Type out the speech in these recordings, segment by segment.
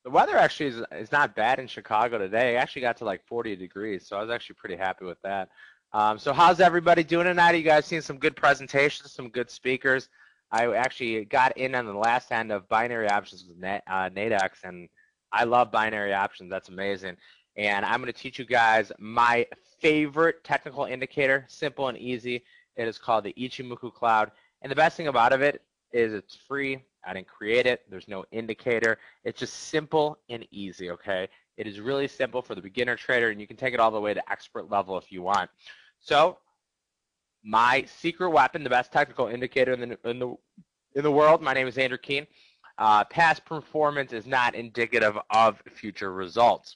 The weather actually is not bad in Chicago today. It actually got to like 40 degrees, so I was actually pretty happy with that. So how's everybody doing tonight? You guys seen some good presentations, some good speakers. I actually got in on the last end of binary options with Nadex, and I love binary options. That's amazing. And I'm going to teach you guys my favorite technical indicator, simple and easy. It is called the Ichimoku Cloud. And the best thing about it is it's free. I didn't create it. There's no indicator. It's just simple and easy, okay? It is really simple for the beginner trader, and you can take it all the way to expert level if you want. So my secret weapon, the best technical indicator in the world, my name is Andrew Keene. Past performance is not indicative of future results.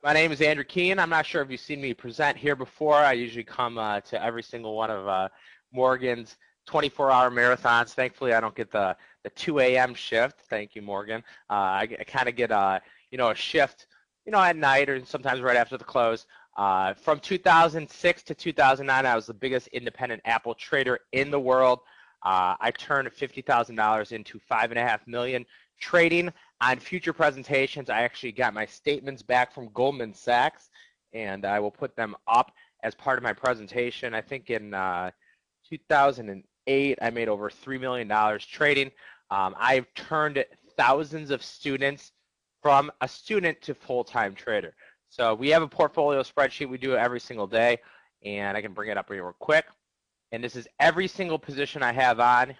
My name is Andrew Keene. I'm not sure if you've seen me present here before. I usually come to every single one of Morgan's 24-hour marathons. Thankfully, I don't get the 2 a.m. shift. Thank you, Morgan. I kind of get a shift at night or sometimes right after the close. From 2006 to 2009, I was the biggest independent Apple trader in the world. I turned $50,000 into $5.5 million trading. On future presentations, I actually got my statements back from Goldman Sachs, and I will put them up as part of my presentation. I think in 2008, I made over $3 million trading. I've turned thousands of students from a student to full-time trader. So we have a portfolio spreadsheet. We do it every single day, and I can bring it up here real quick. And this is every single position I have on.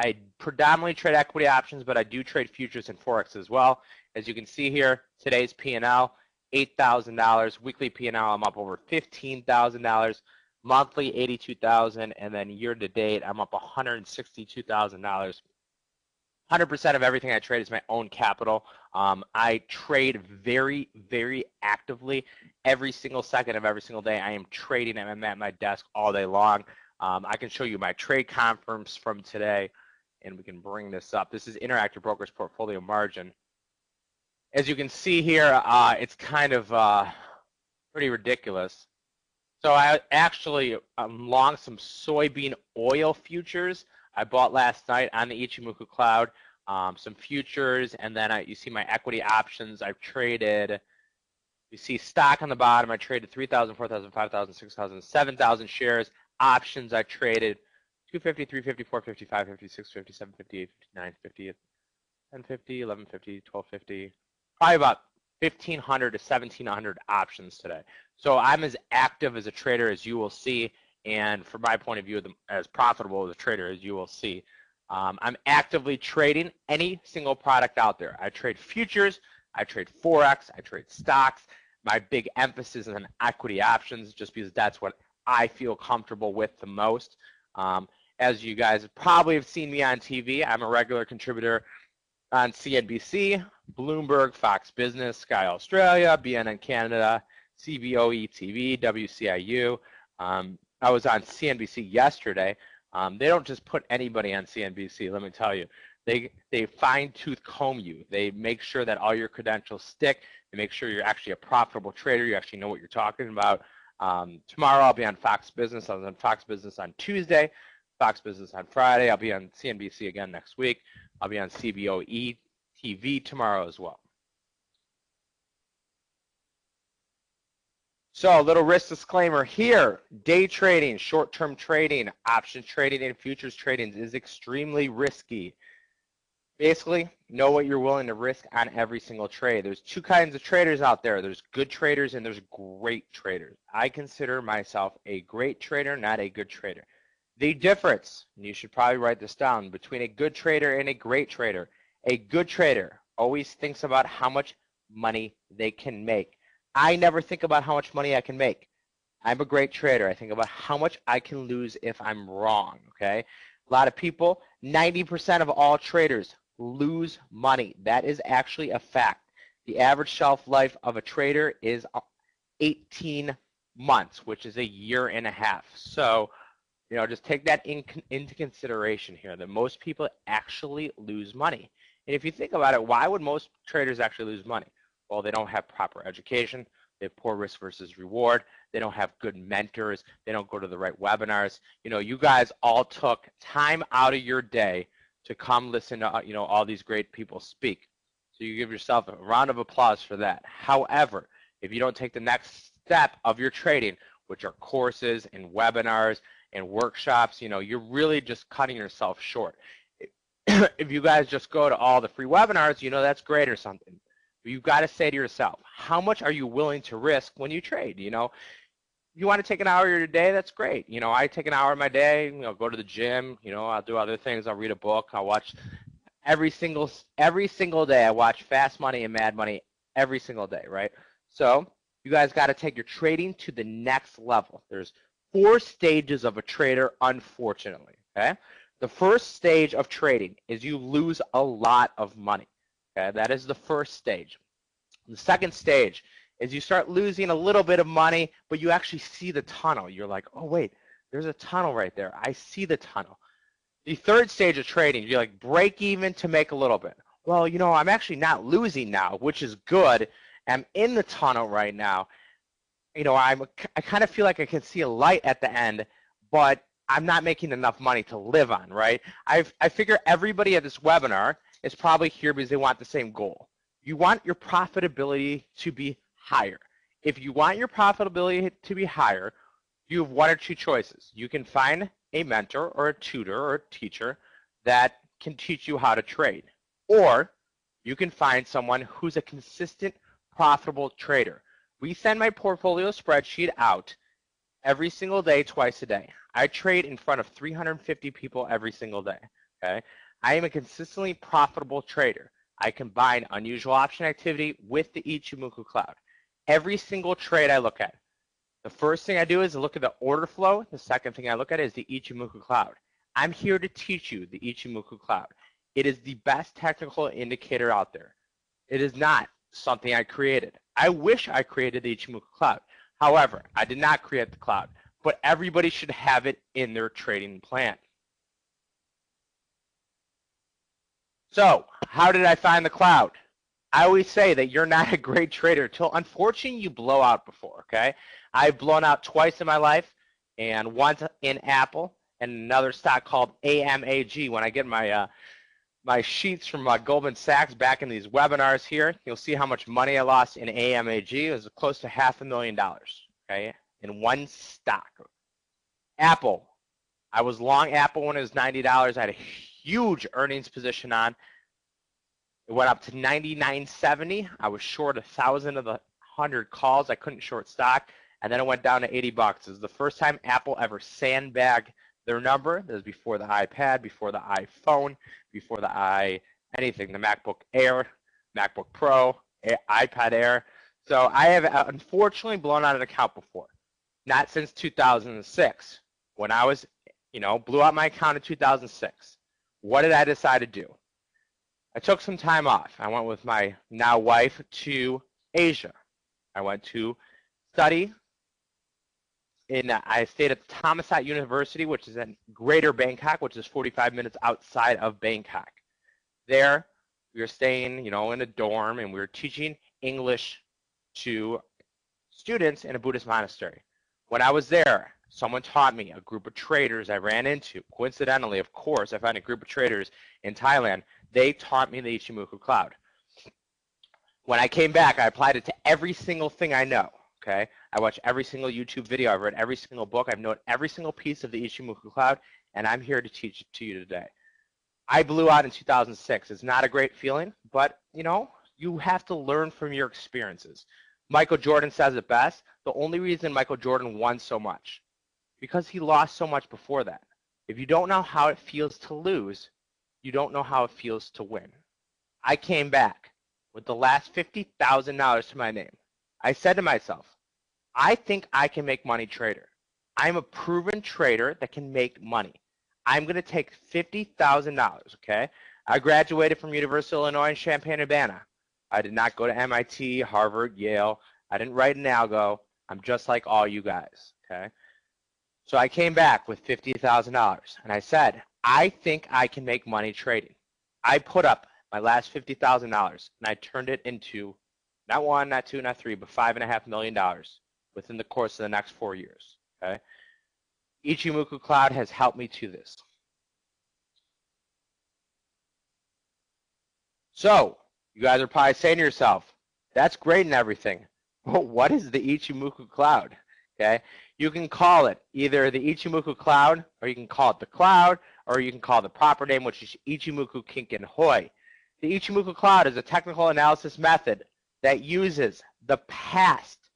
I predominantly trade equity options, but I do trade futures and forex as well. As you can see here, today's P&L, $8,000. Weekly P&L, I'm up over $15,000. Monthly, $82,000, and then year to date, I'm up $162,000. 100% of everything I trade is my own capital. I trade very, very actively every single second of every single day. I am trading, and I'm at my desk all day long. I can show you my trade conference from today, and we can bring this up. This is Interactive Brokers Portfolio Margin. As you can see here, it's kind of pretty ridiculous. So I actually long some soybean oil futures I bought last night on the Ichimoku Cloud, some futures, and then you see my equity options. I've traded, you see stock on the bottom, I traded 3,000, 4,000, 5,000, 6,000, 7,000 shares. Options I traded 250, 350, 450, 550, 650, 750, 850, 950, 1050, 1150, 1250, probably about 1,500 to 1,700 options today. So I'm as active as a trader as you will see, and from my point of view, as profitable as a trader as you will see. I'm actively trading any single product out there. I trade futures, I trade forex, I trade stocks. My big emphasis is on equity options, just because that's what I feel comfortable with the most. As you guys probably have seen me on TV, I'm a regular contributor on CNBC, Bloomberg, Fox Business, Sky Australia, BNN Canada, CBOE TV, WCIU. I was on CNBC yesterday. They don't just put anybody on CNBC, let me tell you. They fine-tooth comb you. They make sure that all your credentials stick. They make sure you're actually a profitable trader. You actually know what you're talking about. Tomorrow I'll be on Fox Business. I was on Fox Business on Tuesday, Fox Business on Friday. I'll be on CNBC again next week. I'll be on CBOE TV tomorrow as well. So a little risk disclaimer here. Day trading, short-term trading, options trading, and futures trading is extremely risky. Basically, know what you're willing to risk on every single trade. There's two kinds of traders out there. There's good traders and there's great traders. I consider myself a great trader, not a good trader. The difference, and you should probably write this down, between a good trader and a great trader. A good trader always thinks about how much money they can make. I never think about how much money I can make. I'm a great trader. I think about how much I can lose if I'm wrong, okay? A lot of people, 90% of all traders lose money. That is actually a fact. The average shelf life of a trader is 18 months, which is a year and a half. So, just take that into consideration here, that most people actually lose money. And if you think about it, why would most traders actually lose money? Well, they don't have proper education. They have poor risk versus reward. They don't have good mentors. They don't go to the right webinars. You guys all took time out of your day to come listen to all these great people speak. So you give yourself a round of applause for that. However, if you don't take the next step of your trading, which are courses and webinars and workshops, you're really just cutting yourself short. If you guys just go to all the free webinars, that's great or something. But you've got to say to yourself, how much are you willing to risk when you trade? You want to take an hour of your day, that's great. I take an hour of my day, go to the gym, I'll do other things. I'll read a book. I'll watch every single day. I watch Fast Money and Mad Money every single day, right? So you guys got to take your trading to the next level. There's 4 stages of a trader, unfortunately, okay? The first stage of trading is you lose a lot of money, okay? That is the first stage. The second stage is you start losing a little bit of money, but you actually see the tunnel. You're like, oh, wait, there's a tunnel right there. I see the tunnel. The third stage of trading, you're like break even to make a little bit. Well, I'm actually not losing now, which is good. I'm in the tunnel right now. I kind of feel like I can see a light at the end, but I'm not making enough money to live on, right? I figure everybody at this webinar is probably here because they want the same goal. You want your profitability to be higher. If you want your profitability to be higher, you have 1 or 2 choices. You can find a mentor or a tutor or a teacher that can teach you how to trade. Or you can find someone who's a consistent, profitable trader. We send my portfolio spreadsheet out every single day, twice a day. I trade in front of 350 people every single day, okay? I am a consistently profitable trader. I combine unusual option activity with the Ichimoku cloud. Every single trade I look at, the first thing I do is look at the order flow. The second thing I look at is the Ichimoku cloud. I'm here to teach you the Ichimoku cloud. It is the best technical indicator out there. It is not something I created. I wish I created the Ichimoku cloud. However, I did not create the cloud, but everybody should have it in their trading plan. So, how did I find the cloud? I always say that you're not a great trader until, unfortunately, you blow out before, okay? I've blown out twice in my life, and once in Apple, and another stock called AMAG. When I get my sheets from Goldman Sachs back in these webinars here, you'll see how much money I lost in AMAG. It was close to $500,000, okay, in one stock. Apple. I was long Apple when it was $90. I had a huge earnings position on. It went up to 99.70. I was short 1,000 of the 100 calls. I couldn't short stock, and then it went down to 80 bucks. This is the first time Apple ever sandbagged their number. This is before the iPad, before the iPhone, before the anything, the MacBook Air, MacBook Pro, iPad Air. So I have unfortunately blown out an account before. Not since 2006. When I was, blew out my account in 2006. What did I decide to do? I took some time off. I went with my now wife to Asia. I went to study. I stayed at Thammasat University, which is in Greater Bangkok, which is 45 minutes outside of Bangkok. There, we were staying, in a dorm, and we were teaching English to students in a Buddhist monastery. When I was there, someone taught me, a group of traders I ran into. Coincidentally, of course, I found a group of traders in Thailand. They taught me the Ichimoku cloud. When I came back, I applied it to every single thing I know. Okay, I watched every single YouTube video. I've read every single book. I've known every single piece of the Ichimoku cloud, and I'm here to teach it to you today. I blew out in 2006. It's not a great feeling, but you have to learn from your experiences. Michael Jordan says it best. The only reason Michael Jordan won so much, because he lost so much before that. If you don't know how it feels to lose, you don't know how it feels to win. I came back with the last $50,000 to my name. I said to myself, I think I can make money trader. I'm a proven trader that can make money. I'm going to take $50,000, okay? I graduated from University of Illinois in Champaign-Urbana. I did not go to MIT, Harvard, Yale. I didn't write an algo. I'm just like all you guys, okay? So I came back with $50,000, and I said, I think I can make money trading. I put up my last $50,000, and I turned it into not one, not two, not three, but $5.5 million within the course of the next 4 years, okay? Ichimoku Cloud has helped me to this. So You guys are probably saying to yourself, that's great and everything, but what is the Ichimoku cloud? Okay, you can call it either the Ichimoku cloud, or you can call it the cloud, or you can call it the proper name, which is Ichimoku Kinken Hoi. The Ichimoku cloud is a technical analysis method that uses the past,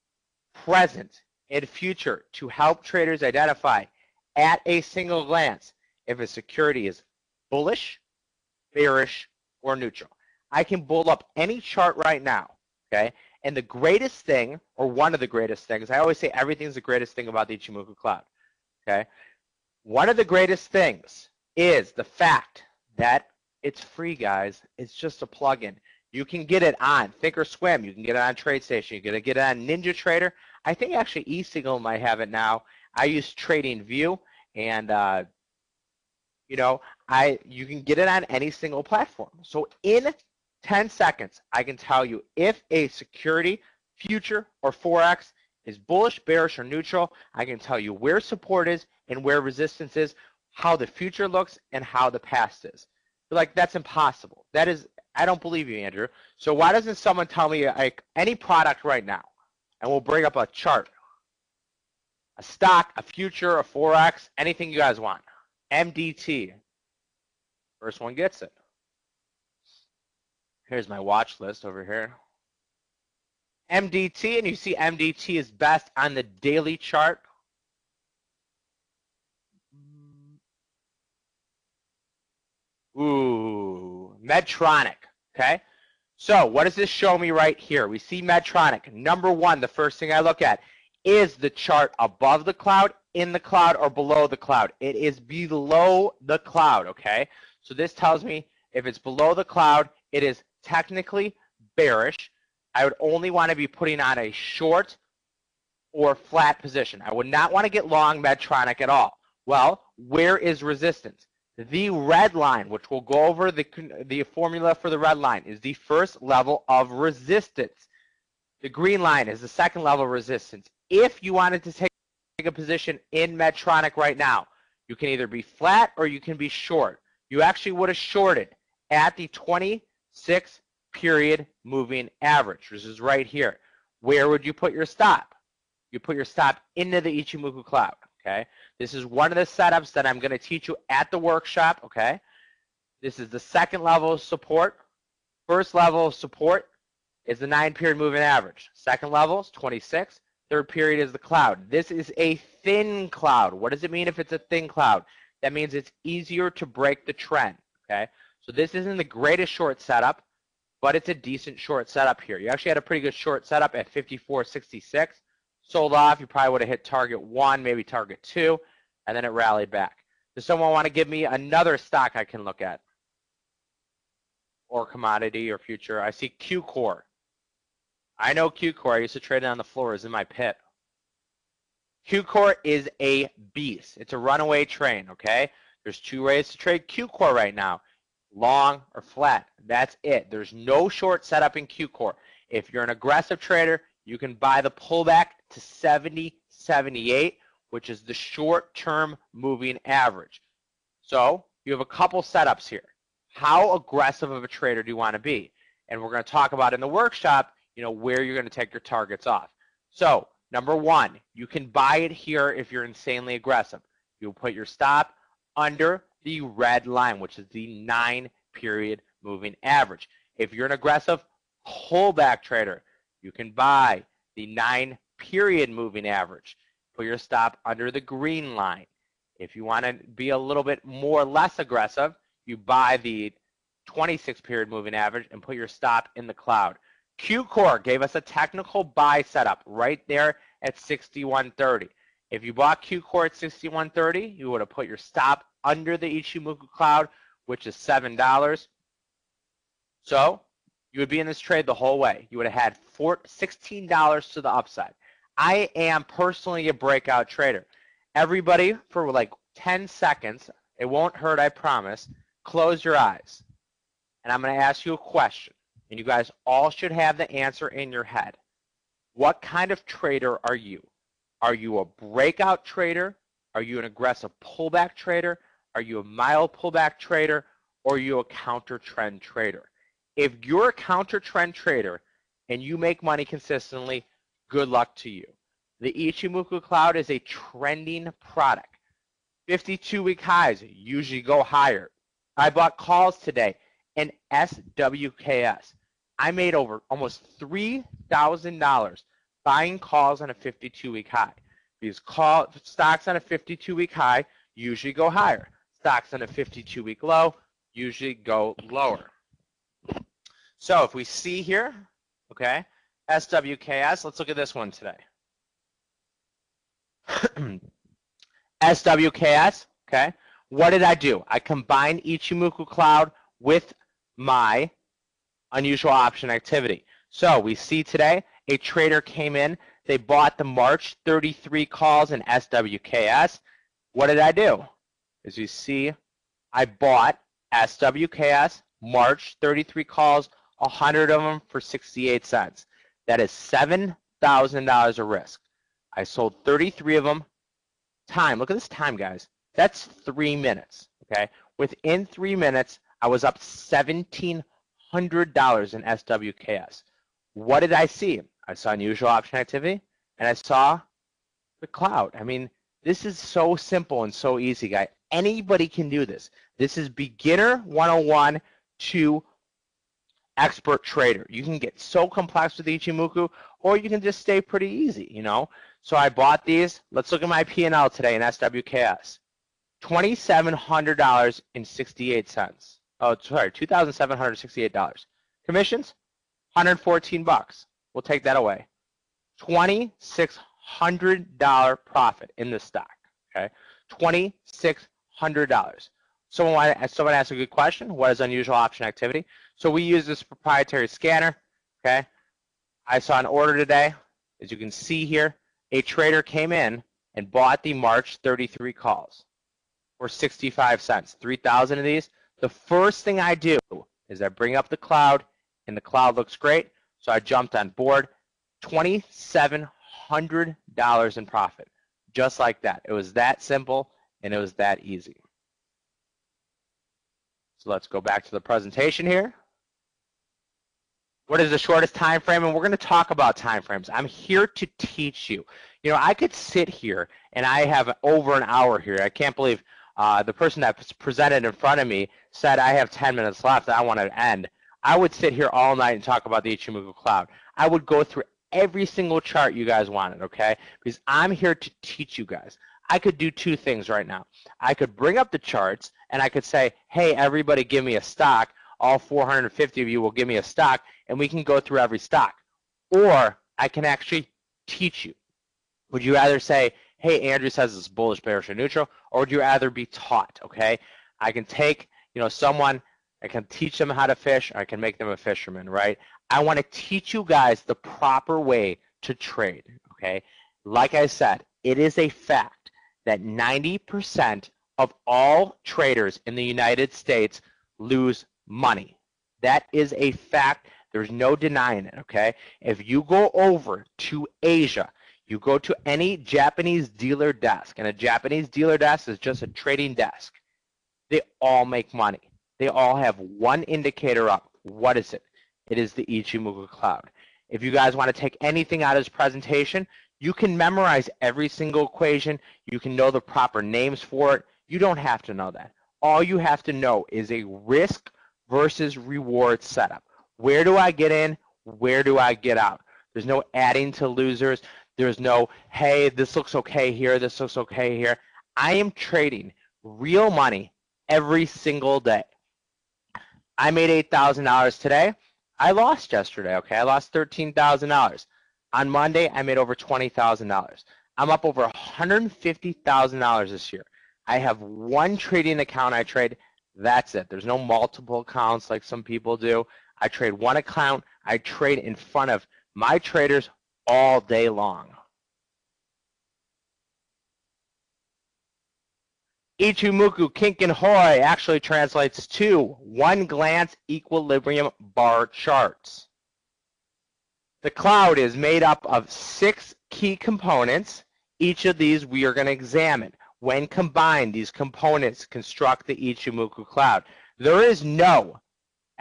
present, and future to help traders identify at a single glance if a security is bullish, bearish, or neutral. I can pull up any chart right now, okay? And the greatest thing, or one of the greatest things, I always say everything's the greatest thing about the Ichimoku cloud, okay? One of the greatest things is the fact that it's free, guys. It's just a plugin. You can get it on Thinkorswim. You can get it on TradeStation. You can get it on NinjaTrader. I think actually eSignal might have it now. I use TradingView, and you can get it on any single platform. So in 10 seconds, I can tell you if a security, future, or forex is bullish, bearish, or neutral. I can tell you where support is and where resistance is, how the future looks, and how the past is. You're like, that's impossible. That is, I don't believe you, Andrew. So why doesn't someone tell me like any product right now, and we'll bring up a chart, a stock, a future, a forex, anything you guys want. MDT. First one gets it. Here's my watch list over here. MDT, and you see MDT is best on the daily chart. Ooh, Medtronic, okay? So what does this show me right here? We see Medtronic. Number one, the first thing I look at, is the chart above the cloud, in the cloud, or below the cloud? It is below the cloud, okay? So this tells me if it's below the cloud, it is technically bearish. I would only want to be putting on a short or flat position. I would not want to get long Medtronic at all. Well, where is resistance? The red line, which we'll go over the formula for the red line, is the first level of resistance. The green line is the second level of resistance. If you wanted to take a position in Medtronic right now, you can either be flat or you can be short. You actually would have shorted at the 26 period moving average. This is right here. Where would you put your stop? You put your stop into the Ichimoku cloud, okay? This is one of the setups that I'm going to teach you at the workshop, okay? This is the second level of support. First level of support is the 9-period moving average. Second level is 26. Third period is the cloud. This is a thin cloud. What does it mean if it's a thin cloud? That means it's easier to break the trend, okay? So this isn't the greatest short setup, but it's a decent short setup here. You actually had a pretty good short setup at 54.66. Sold off, you probably would have hit target 1, maybe target 2, and then it rallied back. Does someone want to give me another stock I can look at? Or commodity or future? I see Q-Core. I know Q-Core. I used to trade it on the floor. It's in my pit. Q-Core is a beast. It's a runaway train, okay? There's two ways to trade Q-Core right now. Long or flat. That's it. There's no short setup in Q-Core. If you're an aggressive trader, you can buy the pullback to 70.78, which is the short-term moving average. So you have a couple setups here. How aggressive of a trader do you want to be? And we're going to talk about in the workshop, where you're going to take your targets off. So number one, you can buy it here if you're insanely aggressive. You'll put your stop under the red line, which is the 9-period moving average. If you're an aggressive pullback trader, you can buy the 9-period moving average. Put your stop under the green line. If you want to be a little bit more less aggressive, you buy the 26-period moving average and put your stop in the cloud. Q-Core gave us a technical buy setup right there at 61.30. If you bought Q-Core at 61.30, you would have put your stop under the Ichimoku cloud, which is $7. So you would be in this trade the whole way. You would have had $16 to the upside. I am personally a breakout trader. Everybody, for like 10 seconds, it won't hurt, I promise, close your eyes. And I'm going to ask you a question. And you guys all should have the answer in your head. What kind of trader are you? Are you a breakout trader? Are you an aggressive pullback trader? Are you a mild pullback trader? Or are you a counter trend trader? If you're a counter trend trader and you make money consistently, good luck to you. The Ichimoku Cloud is a trending product. 52-week highs usually go higher. I bought calls today in SWKS. I made over almost $3,000 buying calls on a 52-week high. Because stocks on a 52-week high usually go higher. Stocks on a 52-week low usually go lower. So if we see here, okay, SWKS, let's look at this one today. SWKS, okay, what did I do? I combined Ichimoku Cloud with my unusual option activity. So we see today a trader came in, they bought the March 33 calls in SWKS. What did I do? As you see, I bought SWKS, March 33 calls, 100 of them for 68 cents. That is $7,000 of risk. I sold 33 of them. Time, look at this time, guys. That's 3 minutes, okay? Within 3 minutes, I was up $1,700 in SWKS. What did I see? I saw unusual option activity, and I saw the cloud. I mean, this is so simple and so easy, guys. Anybody can do this. This is beginner 101 to expert trader. You can get so complex with Ichimoku, or you can just stay pretty easy, you know? So I bought these. Let's look at my P&L today in SWKS. $2,700.68. Oh, sorry, $2,768. Commissions, $114. We'll take that away. $2,600 profit in this stock. Okay, $2,600. Someone asked a good question. What is unusual option activity? So we use this proprietary scanner. Okay, I saw an order today. As you can see here, a trader came in and bought the March 33 calls for 65 cents. 3,000 of these. The first thing I do is I bring up the cloud, and the cloud looks great. So I jumped on board. $2,700 in profit. Just like that. It was that simple, and it was that easy. So let's go back to the presentation here. What is the shortest time frame? And we're going to talk about time frames. I'm here to teach you. You know, I could sit here, and I have over an hour here. I can't believe the person that presented in front of me said I have 10 minutes left. I want to end. I would sit here all night and talk about the Ichimoku Cloud. I would go through every single chart you guys wanted, okay? Because I'm here to teach you guys. I could do two things right now. I could bring up the charts, and I could say, hey, everybody give me a stock. All 450 of you will give me a stock, and we can go through every stock. Or I can actually teach you. Would you rather say, hey, Andrew says it's bullish, bearish, or neutral, or would you rather be taught, okay? I can take, someone, I can teach them how to fish, or I can make them a fisherman, right? I want to teach you guys the proper way to trade, okay? Like I said, it is a fact that 90% of all traders in the United States lose money. That is a fact. There's no denying it, okay? If you go over to Asia, you go to any Japanese dealer desk, and a Japanese dealer desk is just a trading desk. They all make money. They all have one indicator up. What is it? It is the Ichimoku Cloud. If you guys want to take anything out of this presentation, you can memorize every single equation. You can know the proper names for it. You don't have to know that. All you have to know is a risk versus reward setup. Where do I get in? Where do I get out? There's no adding to losers. There's no, hey, this looks okay here, this looks okay here. I am trading real money every single day. I made $8,000 today. I lost yesterday, okay? I lost $13,000. On Monday, I made over $20,000. I'm up over $150,000 this year. I have one trading account I trade. That's it. There's no multiple accounts like some people do. I trade one account. I trade in front of my traders all day long. Ichimoku Kinkin Hoi actually translates to one-glance equilibrium bar charts. The cloud is made up of 6 key components. Each of these we are going to examine. When combined, these components construct the Ichimoku Cloud. There is no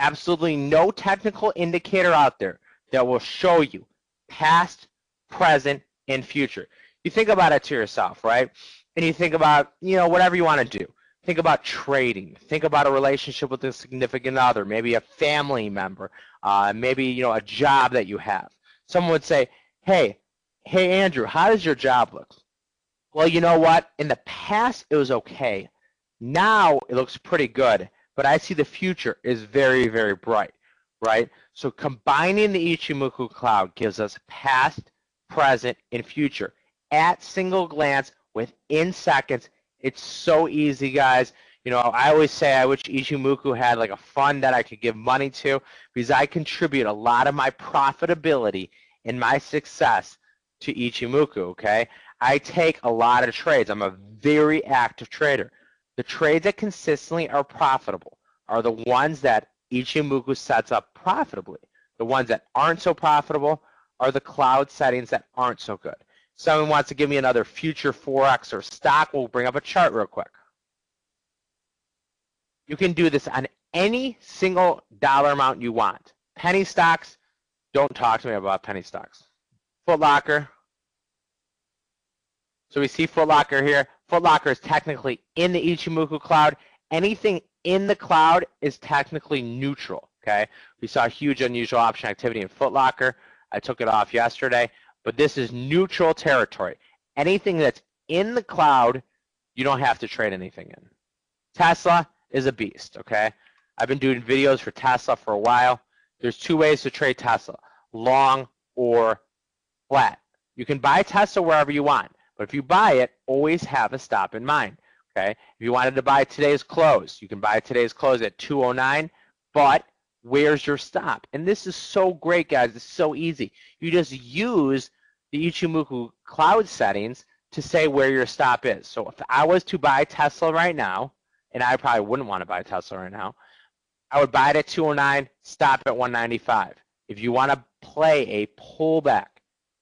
absolutely no technical indicator out there that will show you past, present, and future. You think about it to yourself, right? And you think about, whatever you want to do. Think about trading. Think about a relationship with a significant other, maybe a family member, maybe, a job that you have. Someone would say, hey, Andrew, how does your job look? Well, you know what? In the past, it was okay. Now it looks pretty good, but I see the future is very, very bright, right? So combining the Ichimoku cloud gives us past, present, and future at single glance within seconds. It's so easy, guys. I always say I wish Ichimoku had like a fund that I could give money to, because I contribute a lot of my profitability and my success to Ichimoku, okay? I take a lot of trades. I'm a very active trader. The trades that consistently are profitable are the ones that Ichimoku sets up profitably. The ones that aren't so profitable are the cloud settings that aren't so good. Someone wants to give me another future forex or stock. We'll bring up a chart real quick. You can do this on any single dollar amount you want. Penny stocks, don't talk to me about penny stocks. Foot Locker. So we see Foot Locker here. Foot Locker is technically in the Ichimoku cloud. Anything in the cloud is technically neutral, okay? We saw huge unusual option activity in Foot Locker. I took it off yesterday, but this is neutral territory. Anything that's in the cloud, you don't have to trade anything in. Tesla is a beast, okay? I've been doing videos for Tesla for a while. There's two ways to trade Tesla, long or flat. You can buy Tesla wherever you want. But if you buy it, always have a stop in mind, okay? If you wanted to buy today's close, you can buy today's close at 209, but where's your stop? And this is so great, guys. It's so easy. You just use the Ichimoku cloud settings to say where your stop is. So if I was to buy Tesla right now, and I probably wouldn't want to buy Tesla right now, I would buy it at 209, stop at 195. If you want to play a pullback,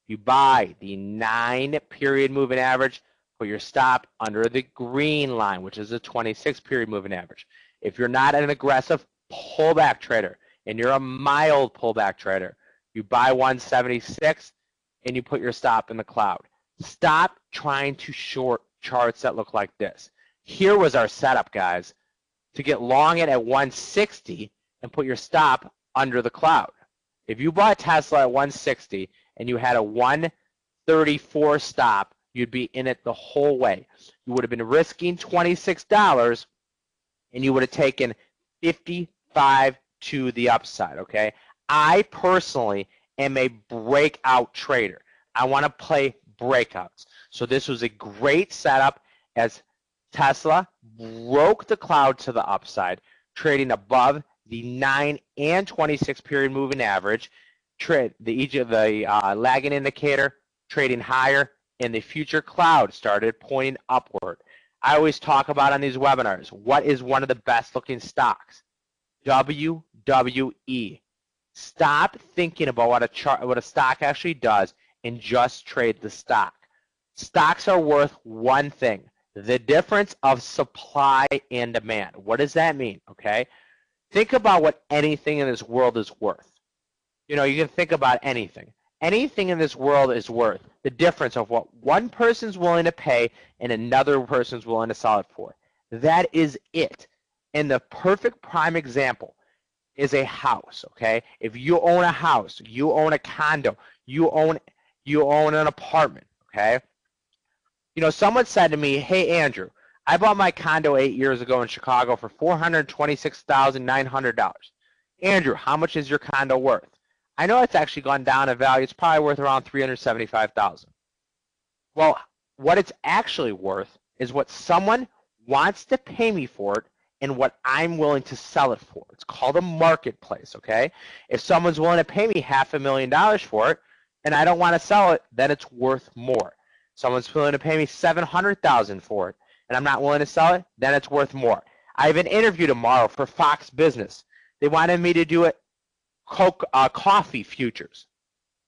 you buy the 9-period moving average, put your stop under the green line, which is a 26-period moving average. If you're not an aggressive pullback trader and you're a mild pullback trader, you buy 176 and you put your stop in the cloud. Stop trying to short charts that look like this. Here was our setup, guys, to get long it at 160 and put your stop under the cloud. If you bought Tesla at 160 and you had a 134 stop, you'd be in it the whole way. You would have been risking $26 and you would have taken 55 to the upside, okay? I personally am a breakout trader. I want to play breakouts. So this was a great setup as Tesla broke the cloud to the upside, trading above the 9 and 26 period moving average, the lagging indicator trading higher, and the future cloud started pointing upward. I always talk about on these webinars, what is one of the best looking stocks? WWE. Stop thinking about what a stock actually does and just trade the stock. Stocks are worth one thing, the difference of supply and demand. What does that mean, okay? Think about what anything in this world is worth. You can think about anything. Anything in this world is worth the difference of what one person's willing to pay and another person's willing to sell it for. That is it. And the perfect prime example is a house, okay? If you own a house, you own a condo, you own an apartment, okay? Someone said to me, hey, Andrew, I bought my condo 8 years ago in Chicago for $426,900. Andrew, how much is your condo worth? I know it's actually gone down in value. It's probably worth around $375,000. Well, what it's actually worth is what someone wants to pay me for it and what I'm willing to sell it for. It's called a marketplace, okay? If someone's willing to pay me $500,000 for it and I don't want to sell it, then it's worth more. Someone's willing to pay me $700,000 for it and I'm not willing to sell it, then it's worth more. I have an interview tomorrow for Fox Business. They wanted me to do it coffee futures.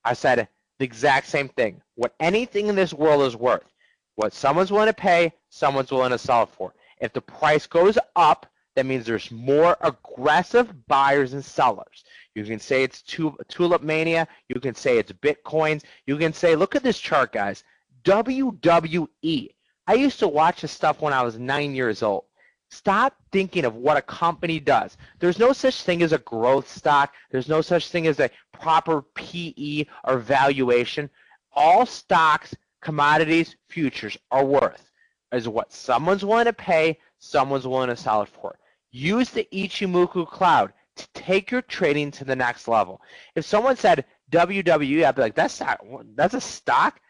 I said the exact same thing. What anything in this world is worth, what someone's willing to pay, someone's willing to sell it for. If the price goes up, that means there's more aggressive buyers and sellers. You can say it's tulip mania. You can say it's Bitcoins. You can say, look at this chart, guys. WWE. I used to watch this stuff when I was 9 years old. Stop thinking of what a company does. There's no such thing as a growth stock. There's no such thing as a proper PE or valuation. All stocks, commodities, futures are worth is what someone's willing to pay, someone's willing to sell it for. Use the Ichimoku cloud to take your trading to the next level. If someone said WWE, I'd be like, that's a stock?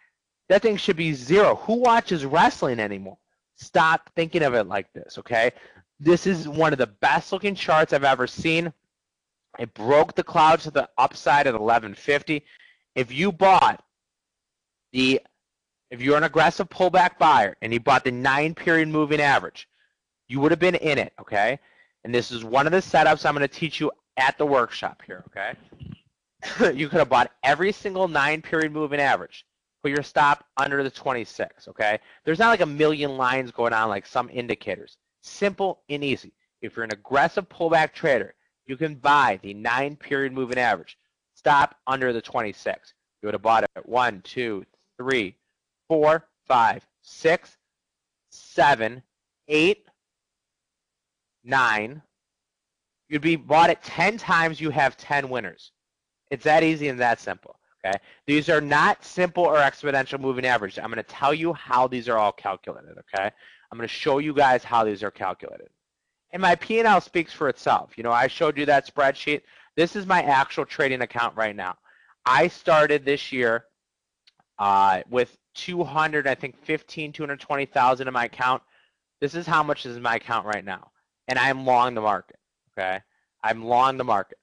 That thing should be zero. Who watches wrestling anymore? Stop thinking of it like this, okay? This is one of the best looking charts I've ever seen. It broke the cloud to the upside at 1150. If you're an aggressive pullback buyer and you bought the 9-period moving average, you would have been in it, okay? And this is one of the setups I'm going to teach you at the workshop here, okay? You could have bought every single 9-period moving average. Put your stop under the 26, okay? There's not like a million lines going on like some indicators. Simple and easy. If you're an aggressive pullback trader, you can buy the 9-period moving average. Stop under the 26. You would have bought it at 1, 2, 3, 4, 5, 6, 7, 8, 9. You'd be bought it 10 times, you have 10 winners. It's that easy and that simple. Okay? These are not simple or exponential moving averages. I'm going to tell you how these are all calculated. Okay? I'm going to show you guys how these are calculated. And my P&L speaks for itself. You know, I showed you that spreadsheet. This is my actual trading account right now. I started this year with 220,000 in my account. This is how much is in my account right now. And I'm long the market. Okay? I'm long the market.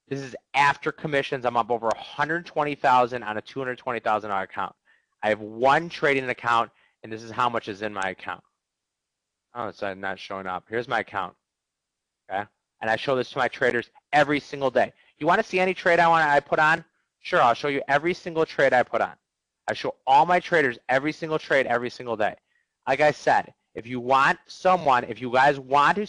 This is after commissions. I'm up over 120,000 on a $220,000 account. I have one trading account, and this is how much is in my account. Oh, it's not showing up. Here's my account. Okay, and I show this to my traders every single day. You want to see any trade I put on? Sure, I'll show you every single trade I put on. I show all my traders every single trade every single day. Like I said, if you guys want to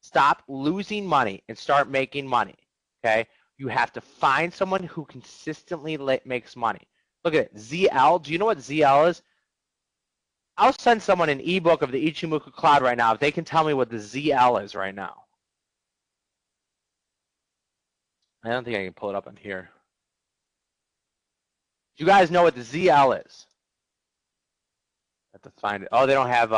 stop losing money and start making money. Okay, you have to find someone who consistently makes money. Look at it, ZL. Do you know what ZL is? I'll send someone an ebook of the Ichimoku cloud right now if they can tell me what the ZL is right now. I don't think I can pull it up on here. Do you guys know what the ZL is? I have to find it. Oh, they don't have.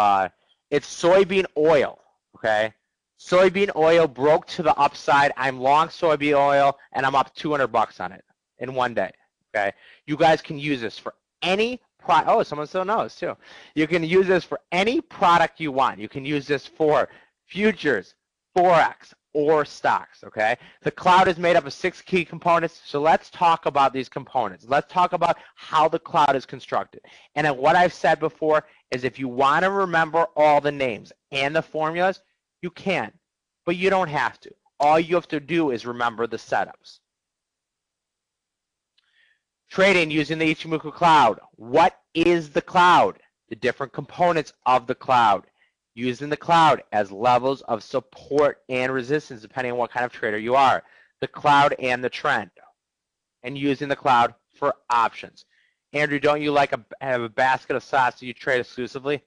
It's soybean oil. Okay. Soybean oil broke to the upside. I'm long soybean oil, and I'm up $200 on it in one day. Okay, you guys can use this for any product. Oh, someone still knows too. You can use this for any product you want. You can use this for futures, forex, or stocks. Okay, the cloud is made up of 6 key components. So let's talk about these components. Let's talk about how the cloud is constructed. And what I've said before is, if you want to remember all the names and the formulas, you can, but you don't have to. All you have to do is remember the setups. Trading using the Ichimoku cloud. What is the cloud? The different components of the cloud. Using the cloud as levels of support and resistance, depending on what kind of trader you are. The cloud and the trend. And using the cloud for options. Andrew, don't you have a basket of stocks that you trade exclusively?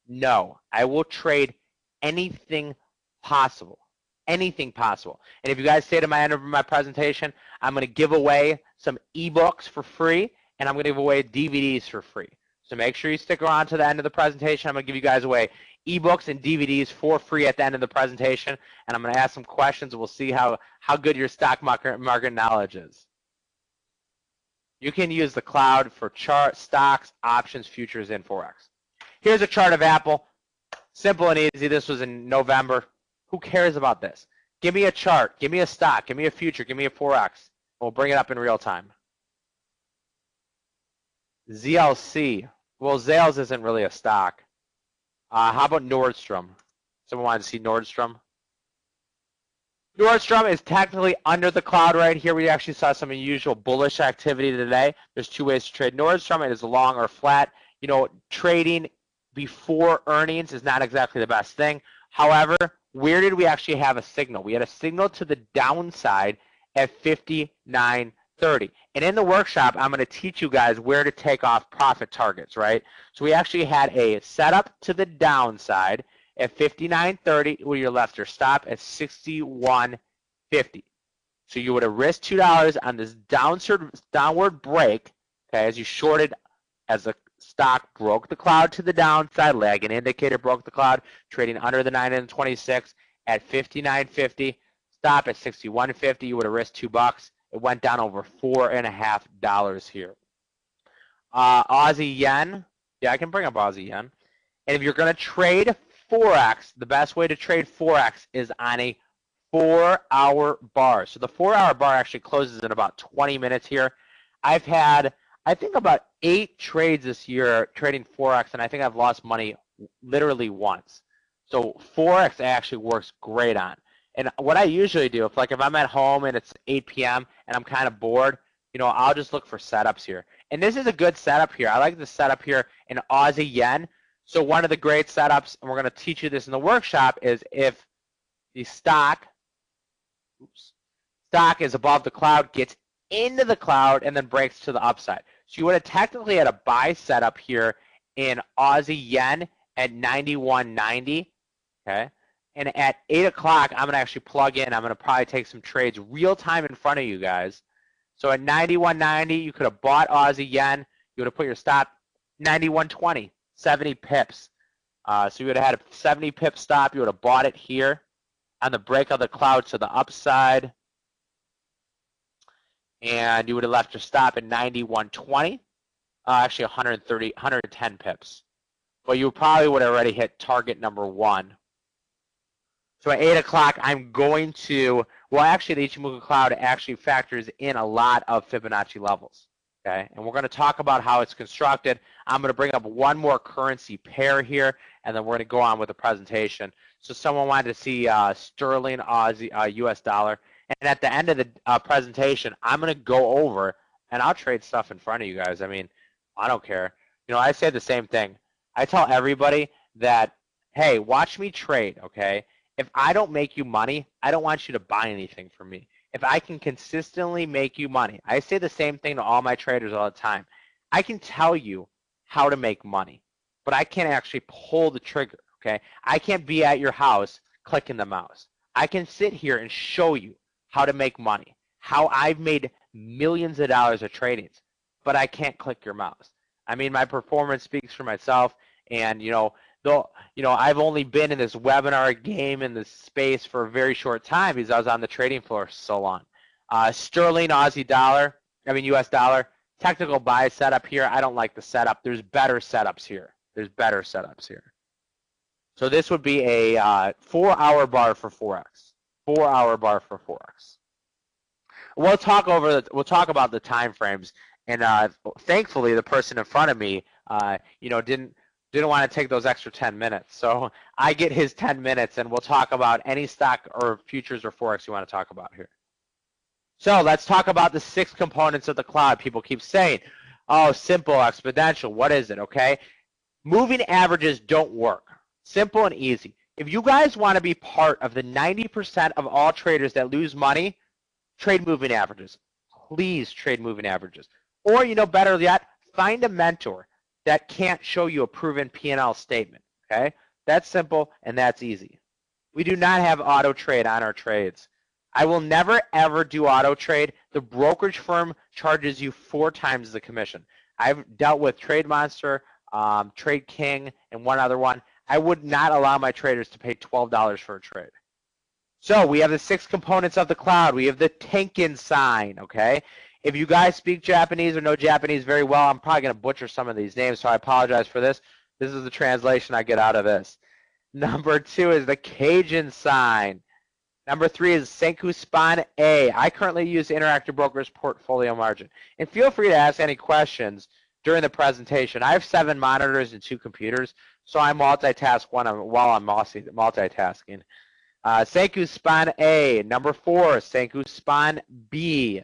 No, I will trade anything possible. Anything possible. And if you guys stay to my end of my presentation, I'm going to give away some ebooks for free, and I'm going to give away DVDs for free. So make sure you stick around to the end of the presentation. I'm going to give you guys away ebooks and DVDs for free at the end of the presentation, and I'm going to ask some questions, and we'll see how good your stock market knowledge is. You can use the cloud for charts, stocks, options, futures, and forex. Here's a chart of Apple. Simple and easy. This was in November. Who cares about this? Give me a chart. Give me a stock. Give me a future. Give me a forex. We'll bring it up in real time. ZLC. Well, Zales isn't really a stock. How about Nordstrom? Someone wanted to see Nordstrom? Nordstrom is technically under the cloud right here. We actually saw some unusual bullish activity today. There's 2 ways to trade Nordstrom. It is long or flat. You know, trading before earnings is not exactly the best thing. However, where did we actually have a signal? We had a signal to the downside at 59.30. And in the workshop, I'm going to teach you guys where to take off profit targets, right? So we actually had a setup to the downside at 59.30 where you left your stop at 61.50. So you would have risked $2 on this downward break, okay, as you shorted as the stock broke the cloud to the downside, lagging indicator broke the cloud, trading under the 9 and 26 at 59.50, stop at 61.50, you would have risked $2. It went down over $4.50 here. Aussie yen, yeah, I can bring up Aussie yen. And if you're going to trade forex, the best way to trade forex is on a 4-hour bar. So the 4-hour bar actually closes in about 20 minutes here. I've had, I think, about 8 trades this year trading forex, and I think I've lost money literally once. So forex actually works great on. And what I usually do, if I'm at home and it's 8 p.m. and I'm kind of bored, I'll just look for setups here. And this is a good setup here. I like the setup here in Aussie yen. So one of the great setups, and we're going to teach you this in the workshop, is if the stock is above the cloud, gets into the cloud, and then breaks to the upside. So you would have technically had a buy setup here in Aussie yen at 91.90, okay? And at 8 o'clock, I'm going to actually plug in. I'm going to probably take some trades real time in front of you guys. So at 91.90, you could have bought Aussie yen. You would have put your stop 91.20, 70 pips. So you would have had a 70 pip stop. You would have bought it here on the break of the cloud to the upside. And you would have left your stop at 91.20, actually 110 pips. But you probably would have already hit target number 1. So at 8 o'clock, I'm going to, well, actually, the Ichimoku cloud actually factors in a lot of Fibonacci levels, okay? And we're going to talk about how it's constructed. I'm going to bring up one more currency pair here, and then we're going to go on with the presentation. So someone wanted to see sterling, Aussie, US dollar. And at the end of the presentation, I'm going to go over, and I'll trade stuff in front of you guys. I mean, I don't care. I say the same thing. I tell everybody that, hey, watch me trade, okay? If I don't make you money, I don't want you to buy anything from me. If I can consistently make you money, I say the same thing to all my traders all the time. I can tell you how to make money, but I can't actually pull the trigger, okay? I can't be at your house clicking the mouse. I can sit here and show you how to make money, how I've made millions of dollars of tradings, but I can't click your mouse. I mean, my performance speaks for myself, and though I've only been in this webinar game in this space for a very short time because I was on the trading floor so long. Sterling, Aussie dollar, US dollar, technical buy setup here. I don't like the setup. There's better setups here. So this would be a 4-hour bar for forex. 4-hour bar for forex. We'll talk about the time frames, and thankfully the person in front of me, didn't want to take those extra 10 minutes. So I get his 10 minutes, and we'll talk about any stock or futures or forex you want to talk about here. So let's talk about the 6 components of the cloud. People keep saying, oh, simple, exponential. What is it, okay? Moving averages don't work. Simple and easy. If you guys want to be part of the 90% of all traders that lose money, trade moving averages. Please trade moving averages. Or, better yet, find a mentor that can't show you a proven P&L statement, okay? That's simple and that's easy. We do not have auto trade on our trades. I will never, ever do auto trade. The brokerage firm charges you 4 times the commission. I've dealt with Trade Monster, Trade King, and one other one. I would not allow my traders to pay $12 for a trade. So we have the 6 components of the cloud. We have the Tenkin sign, okay? If you guys speak Japanese or know Japanese very well, I'm probably going to butcher some of these names, so I apologize for this. This is the translation I get out of this. Number 2 is the Cajun sign. Number 3 is Senku Span A. I currently use Interactive Brokers Portfolio Margin. And feel free to ask any questions during the presentation. I have 7 monitors and 2 computers, so I multitask while I'm multitasking. Senku Span A. Number 4, Senku Span B.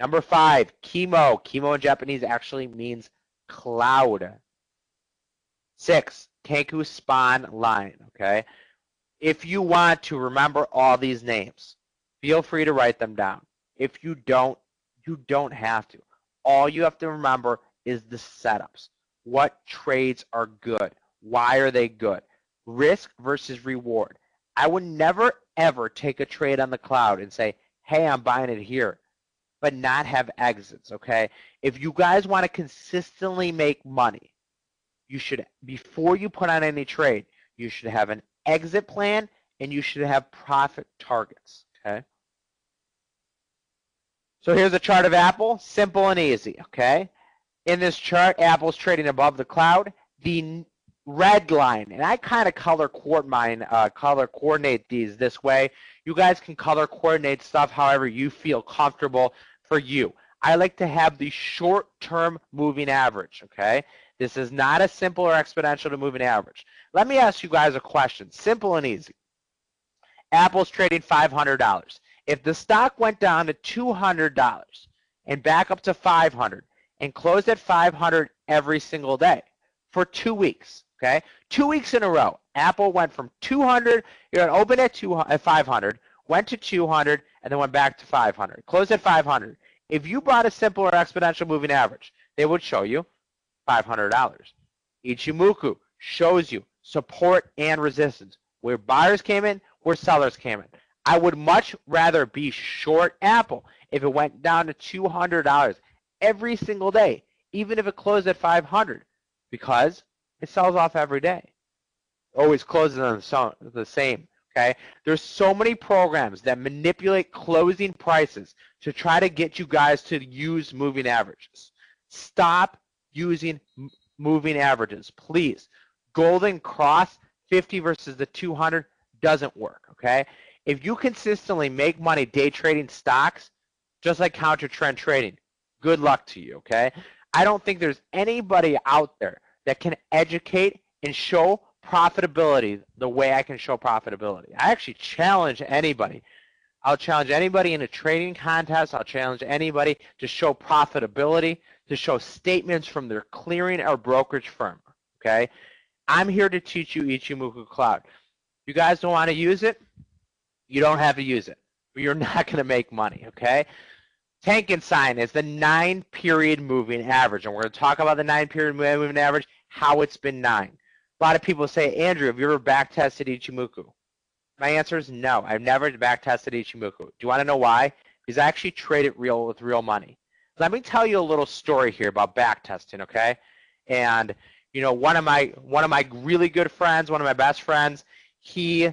Number 5, Kimo. Kimo in Japanese actually means cloud. 6, Tenku Span line, okay? If you want to remember all these names, feel free to write them down. If you don't have to. All you have to remember is the setups. What trades are good? Why are they good? Risk versus reward. I would never, ever take a trade on the cloud and say, hey, I'm buying it here, but not have exits, okay? If you guys want to consistently make money, you should, before you put on any trade, you should have an exit plan and you should have profit targets, okay? So here's a chart of Apple, simple and easy, okay? In this chart, Apple's trading above the cloud. The red line, and I kind of color coordinate these this way. You guys can color coordinate stuff however you feel comfortable for you. I like to have the short-term moving average, okay? This is not a simple or exponential to moving average. Let me ask you guys a question, simple and easy. Apple's trading $500. If the stock went down to $200 and back up to $500 and closed at $500 every single day for 2 weeks, okay? 2 weeks in a row, Apple went from 200, opened at 500, went to 200, and then went back to 500, closed at 500. If you bought a simple or exponential moving average, they would show you $500. Ichimoku shows you support and resistance, where buyers came in, where sellers came in. I would much rather be short Apple if it went down to $200 every single day, even if it closed at 500, because it sells off every day. Always closes on the same, okay? There's so many programs that manipulate closing prices to try to get you guys to use moving averages. Stop using moving averages, please. Golden cross 50 versus the 200 doesn't work, okay? If you consistently make money day trading stocks, just like counter trend trading, good luck to you, okay? I don't think there's anybody out there that can educate and show profitability the way I can show profitability. I actually challenge anybody. I'll challenge anybody in a trading contest. I'll challenge anybody to show profitability, to show statements from their clearing or brokerage firm, okay? I'm here to teach you Ichimoku Cloud. If you guys don't want to use it, you don't have to use it, but you're not going to make money, okay? Tankin sign is the 9-period moving average, and we're going to talk about the 9-period moving average, how it's been 9. A lot of people say, Andrew, have you ever back-tested Ichimoku? My answer is no. I've never back-tested Ichimoku. Do you want to know why? Because I actually trade it with real money. Let me tell you a little story here about back-testing, okay? And you know, one of my really good friends, one of my best friends, he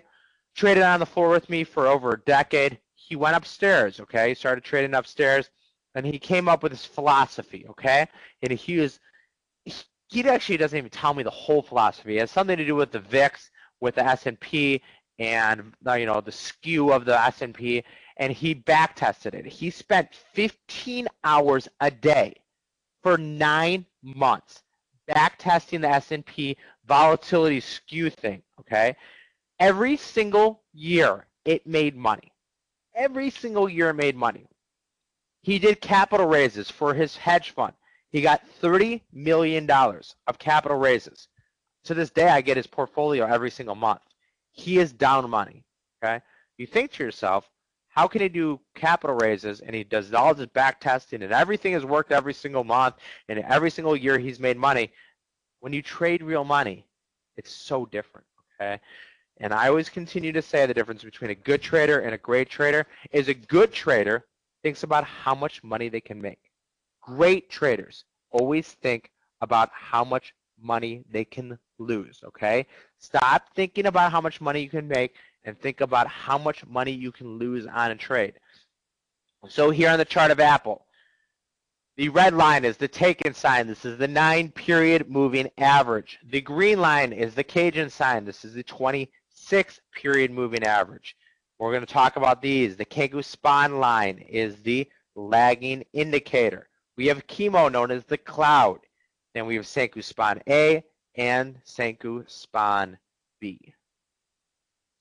traded on the floor with me for over a decade. He went upstairs, okay? He started trading upstairs, and he came up with his philosophy, okay? And he actually doesn't even tell me the whole philosophy. It has something to do with the VIX, with the S&P, and the skew of the S&P, and he back tested it. He spent 15 hours a day for 9 months back testing the S&P volatility skew thing, okay? Every single year it made money. Every single year it made money. He did capital raises for his hedge fund. He got $30 million of capital raises. To this day, I get his portfolio every single month. He is down money, okay? You think to yourself, how can he do capital raises and he does all this back testing and everything has worked every single month and every single year he's made money? When you trade real money, it's so different, okay? And I always continue to say the difference between a good trader and a great trader is a good trader thinks about how much money they can make. Great traders always think about how much money they can lose, okay? Stop thinking about how much money you can make and think about how much money you can lose on a trade. So here on the chart of Apple, the red line is the Tankin sign. This is the 9-period moving average. The green line is the Cajun sign. This is the 26-period moving average. We're going to talk about these. The Kenku span line is the lagging indicator. We have Kimo known as the cloud. Then we have Senku span A and Senku span B.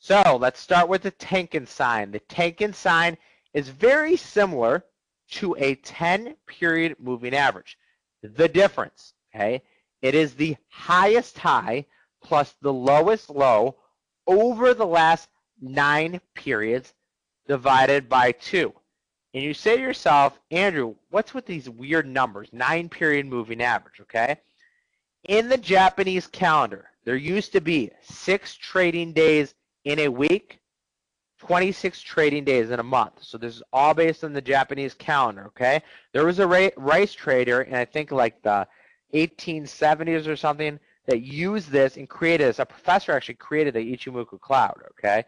So let's start with the Tankin sign. The Tankin sign is very similar to a 10-period moving average. The difference, okay, it is the highest high plus the lowest low over the last 9 periods divided by 2. And you say to yourself, Andrew, what's with these weird numbers? 9-period moving average, okay? In the Japanese calendar, there used to be 6 trading days in a week, 26 trading days in a month. So this is all based on the Japanese calendar, okay? There was a rice trader, and I think like the 1870s or something, that used this and created this. A professor actually created the Ichimoku cloud, okay?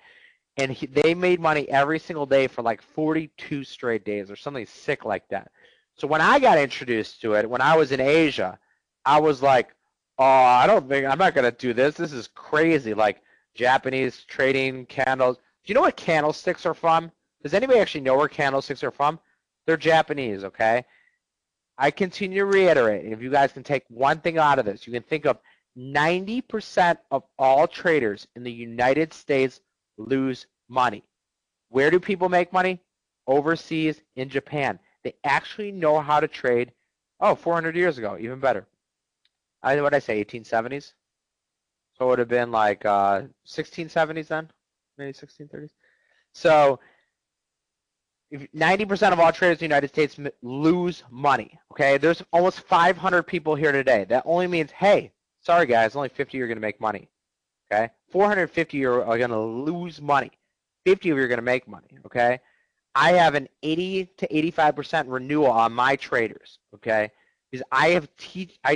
And they made money every single day for like 42 straight days or something sick like that. So when I got introduced to it, when I was in Asia, I was like, oh, I'm not going to do this. This is crazy. Like Japanese trading candles. Do you know what candlesticks are from? Does anybody actually know where candlesticks are from? They're Japanese, okay? I continue to reiterate, and if you guys can take one thing out of this, you can think of 90% of all traders in the United States lose money. Where do people make money? Overseas, in Japan. They actually know how to trade. Oh, 400 years ago, even better. What did I say, 1870s? So it would have been like 1670s then, maybe 1630s. So 90% of all traders in the United States lose money, okay? There's almost 500 people here today. That only means, hey, sorry guys, only 50 are going to make money, okay? 450 are going to lose money. 50 of you are going to make money, okay? I have an 80 to 85% renewal on my traders, okay? Because I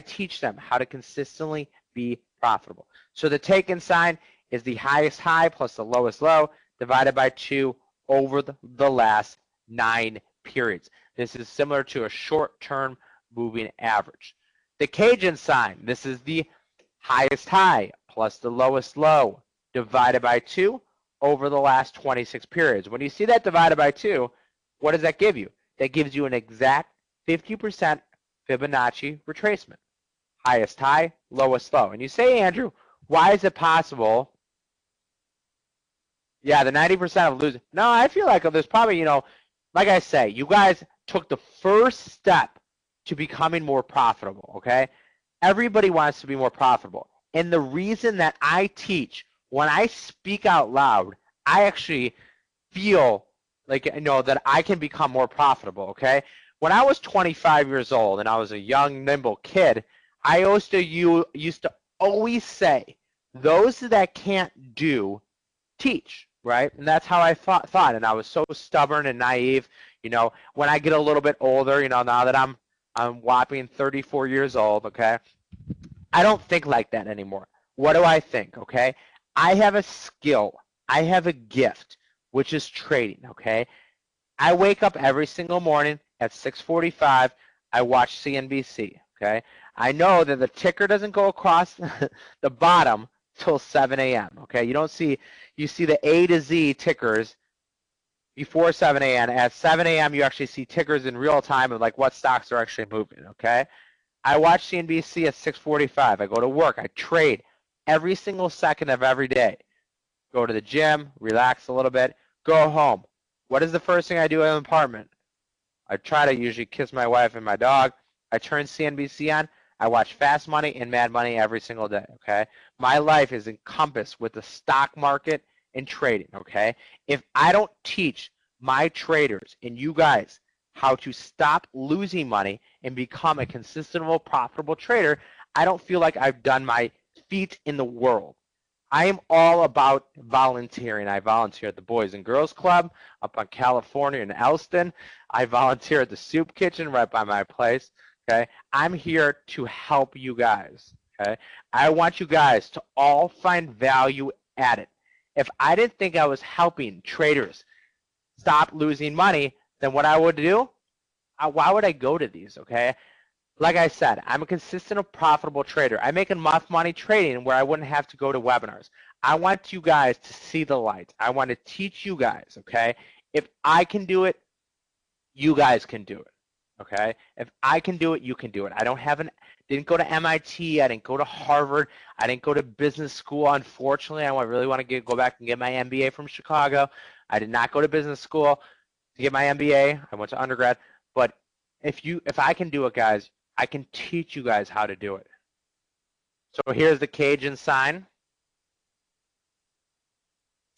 teach them how to consistently be profitable. So the take-in sign is the highest high plus the lowest low divided by 2 over the last 9 periods. This is similar to a short-term moving average. The Cajun sign, this is the highest high plus the lowest low divided by 2 over the last 26 periods. When you see that divided by 2, what does that give you? That gives you an exact 50% Fibonacci retracement. Highest high, lowest low. And you say, Andrew, why is it possible? Yeah, the 90% of losing. No, I feel like there's probably, like I say, you guys took the first step to becoming more profitable, okay? Everybody wants to be more profitable. And the reason that I teach, when I speak out loud, I actually feel like, that I can become more profitable, okay? When I was 25 years old and I was a young, nimble kid, I used to always say, those that can't do, teach, right? And that's how I thought. And I was so stubborn and naive. When I get a little bit older, now that I'm whopping 34 years old, okay, I don't think like that anymore. What do I think, okay? I have a skill. I have a gift, which is trading, okay? I wake up every single morning at 6:45. I watch CNBC, okay? I know that the ticker doesn't go across the bottom till 7 a.m., okay? You see the A to Z tickers before 7 a.m. At 7 a.m., you actually see tickers in real time of like what stocks are actually moving, okay? I watch CNBC at 6:45. I go to work. I trade every single second of every day. Go to the gym, relax a little bit, go home. What is the first thing I do in an apartment? I try to usually kiss my wife and my dog. I turn CNBC on. I watch Fast Money and Mad Money every single day, okay? My life is encompassed with the stock market and trading, okay? If I don't teach my traders and you guys how to stop losing money and become a consistent, profitable trader, I don't feel like I've done my feat in the world. I am all about volunteering. I volunteer at the Boys and Girls Club up on California in Elston. I volunteer at the soup kitchen right by my place. Okay, I'm here to help you guys. Okay, I want you guys to all find value at it. If I didn't think I was helping traders stop losing money, then what I would do, why would I go to these? Okay. Like I said, I'm a consistent, profitable trader. I make enough money trading where I wouldn't have to go to webinars. I want you guys to see the light. I want to teach you guys, okay? If I can do it, you guys can do it, okay? If I can do it, you can do it. Didn't go to MIT. I didn't go to Harvard. I didn't go to business school, unfortunately. I really want to go back and get my MBA from Chicago. I did not go to business school to get my MBA. I went to undergrad. But if I can do it, guys, I can teach you guys how to do it. So here's the Cajun sign.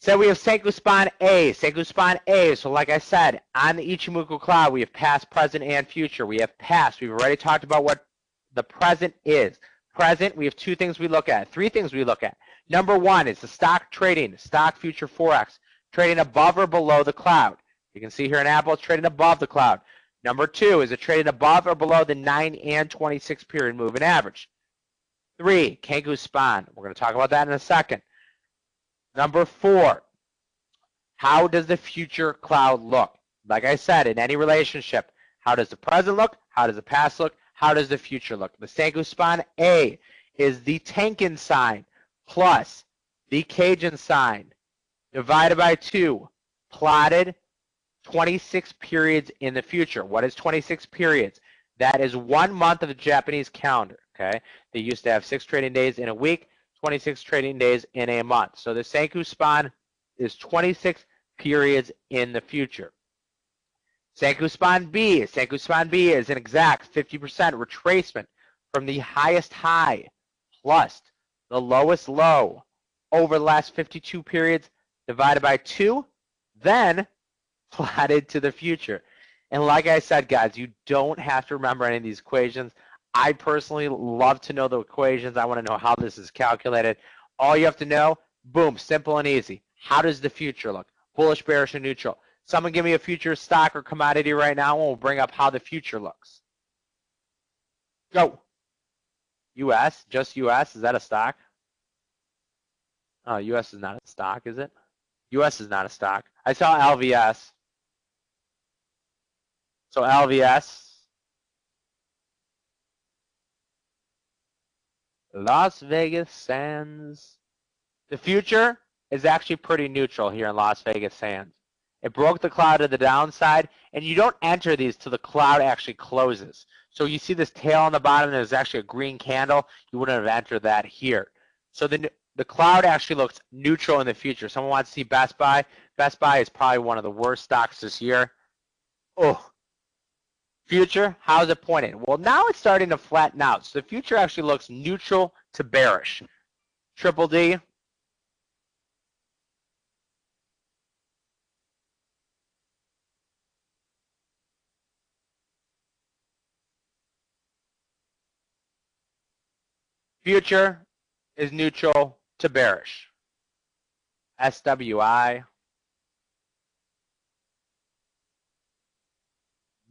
So we have Senku Span A. Senku Span A. So like I said, on the Ichimoku cloud, we have past, present, and future. We have past. We've already talked about what the present is. Present, we have two things we look at, three things we look at. Number one is the stock trading, stock future forex, trading above or below the cloud. You can see here in Apple, it's trading above the cloud. Number two, is it trading above or below the 9 and 26 period moving average? Three, Senku Span. We're going to talk about that in a second. Number four, how does the future cloud look? Like I said, in any relationship, how does the present look? How does the past look? How does the future look? The Senku Span A is the Tenkin sign plus the Cajun sign divided by 2, plotted 26 periods in the future. What is 26 periods? That is 1 month of the Japanese calendar, okay? They used to have 6 trading days in a week, 26 trading days in a month. So the Senku Span is 26 periods in the future. Senku Span B. Senku Span B is an exact 50% retracement from the highest high plus the lowest low over the last 52 periods divided by 2, then plotted to the future. And like I said, guys, you don't have to remember any of these equations. I personally love to know the equations. I want to know how this is calculated. All you have to know, boom, simple and easy. How does the future look? Bullish, bearish, or neutral? Someone give me a future stock or commodity right now, and we'll bring up how the future looks. Go. U.S., just U.S., is that a stock? Oh, U.S. is not a stock, is it? U.S. is not a stock. I saw LVS. So LVS, Las Vegas Sands. The future is actually pretty neutral here in Las Vegas Sands. It broke the cloud to the downside, and you don't enter these till the cloud actually closes. So you see this tail on the bottom, there's actually a green candle. You wouldn't have entered that here. So the cloud actually looks neutral in the future. Someone wants to see Best Buy. Best Buy is probably one of the worst stocks this year. Oh, future, how's it pointing? Well, now it's starting to flatten out. So the future actually looks neutral to bearish. Triple D. Future is neutral to bearish. SWI.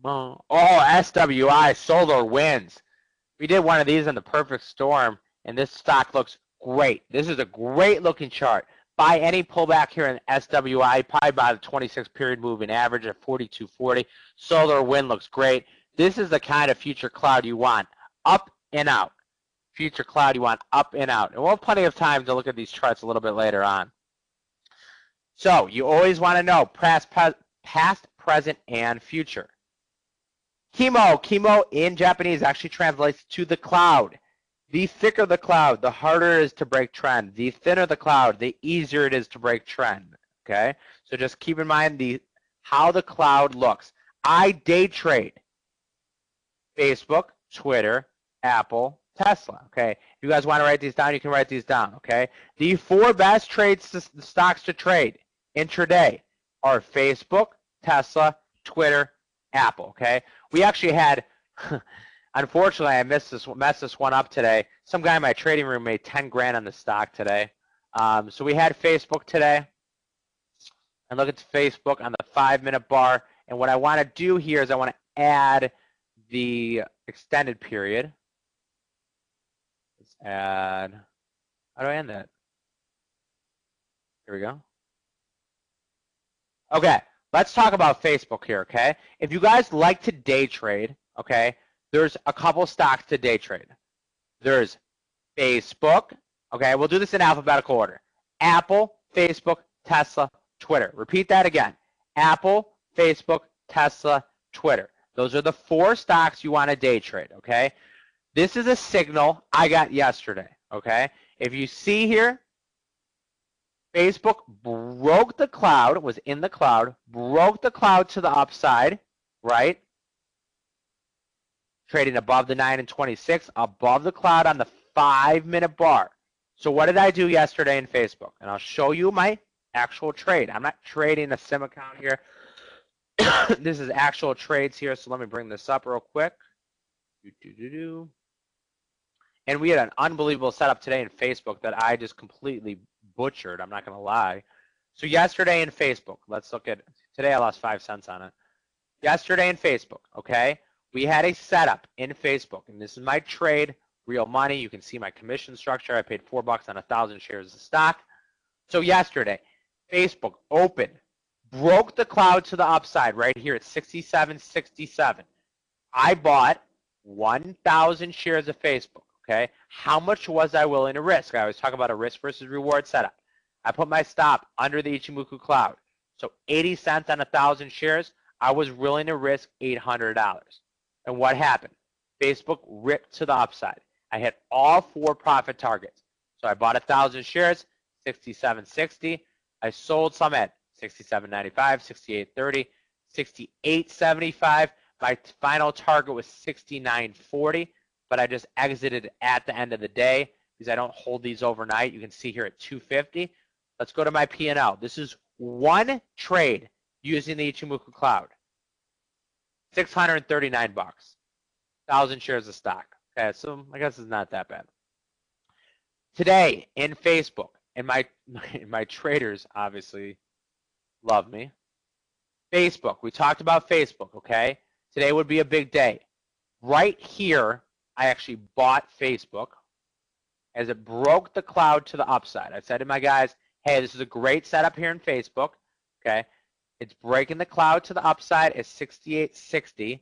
Oh, SWI, solar wins. We did one of these in the perfect storm, and this stock looks great. This is a great looking chart. Buy any pullback here in SWI, probably by the 26 period moving average at 42.40. Solar win looks great. This is the kind of future cloud you want, up and out. Future cloud you want up and out. And we'll have plenty of time to look at these charts a little bit later on. So you always want to know past, present, and future. Kimo in Japanese actually translates to the cloud. The thicker the cloud, the harder it is to break trend. The thinner the cloud, the easier it is to break trend. Okay? So just keep in mind how the cloud looks. I day trade Facebook, Twitter, Apple, Tesla. Okay? If you guys want to write these down, you can write these down. Okay? The 4 best stocks to trade intraday are Facebook, Tesla, Twitter, Apple. Okay? We actually had, unfortunately, I messed this one up today. Some guy in my trading room made 10 grand on the stock today. So we had Facebook today. And look at Facebook on the 5-minute bar. And what I want to do here is I want to add the extended period. Let's add, how do I end that? Here we go. Okay. Let's talk about Facebook here, okay? If you guys like to day trade, okay, there's a couple stocks to day trade. There's Facebook, okay? We'll do this in alphabetical order. Apple, Facebook, Tesla, Twitter. Repeat that again. Apple, Facebook, Tesla, Twitter. Those are the 4 stocks you want to day trade, okay? This is a signal I got yesterday, okay? If you see here, Facebook broke the cloud, was in the cloud, broke the cloud to the upside, right? Trading above the 9 and 26, above the cloud on the 5-minute bar. So what did I do yesterday in Facebook? And I'll show you my actual trade. I'm not trading a sim account here. This is actual trades here. So let me bring this up real quick. And we had an unbelievable setup today in Facebook that I just completely butchered. I'm not going to lie. So yesterday in Facebook, let's look at, today I lost 5 cents on it. Yesterday in Facebook, okay, we had a setup in Facebook, and this is my trade, real money. You can see my commission structure. I paid $4 on 1,000 shares of stock. So yesterday, Facebook opened, broke the cloud to the upside right here at 67.67. I bought 1,000 shares of Facebook, okay? How much was I willing to risk? I always talk about a risk versus reward setup. I put my stop under the Ichimoku cloud. So 80 cents on 1,000 shares, I was willing to risk $800. And what happened? Facebook ripped to the upside. I hit all 4 profit targets. So I bought 1,000 shares, 67.60. I sold some at 67.95, 68.30, 68.75. My final target was 69.40, but I just exited at the end of the day because I don't hold these overnight. You can see here at 250. Let's go to my P&L. This is one trade using the Ichimoku cloud. $639, 1,000 shares of stock. Okay, so I guess it's not that bad. Today in Facebook, and my traders obviously love me. Facebook, we talked about Facebook, okay? Today would be a big day. Right here, I actually bought Facebook as it broke the cloud to the upside. I said to my guys, hey, this is a great setup here in Facebook, okay? It's breaking the cloud to the upside at 68.60.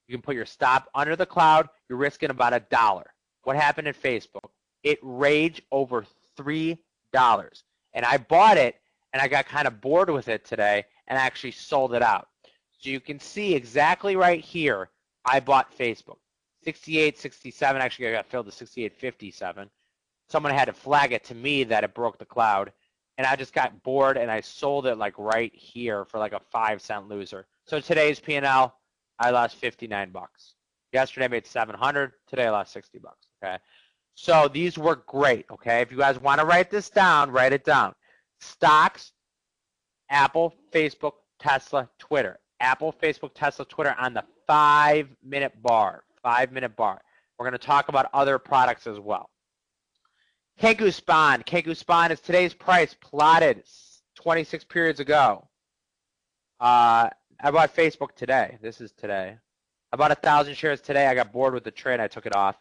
You can put your stop under the cloud. You're risking about $1. What happened at Facebook? It raged over $3. And I bought it, and I got kind of bored with it today, and I actually sold it out. So you can see exactly right here, I bought Facebook. 68.67, actually I got filled to 68.57. Someone had to flag it to me that it broke the cloud, and I just got bored, and I sold it like right here for like a 5-cent loser. So today's P&L, I lost $59. Yesterday I made $700. Today I lost $60. Okay. So these work great. Okay. If you guys want to write this down, write it down. Stocks, Apple, Facebook, Tesla, Twitter. Apple, Facebook, Tesla, Twitter on the 5-minute bar. 5-minute bar. We're going to talk about other products as well. Keku Spawn. Keku Spawn is today's price plotted 26 periods ago. I bought Facebook today. This is today. I bought 1,000 shares today. I got bored with the trade. I took it off.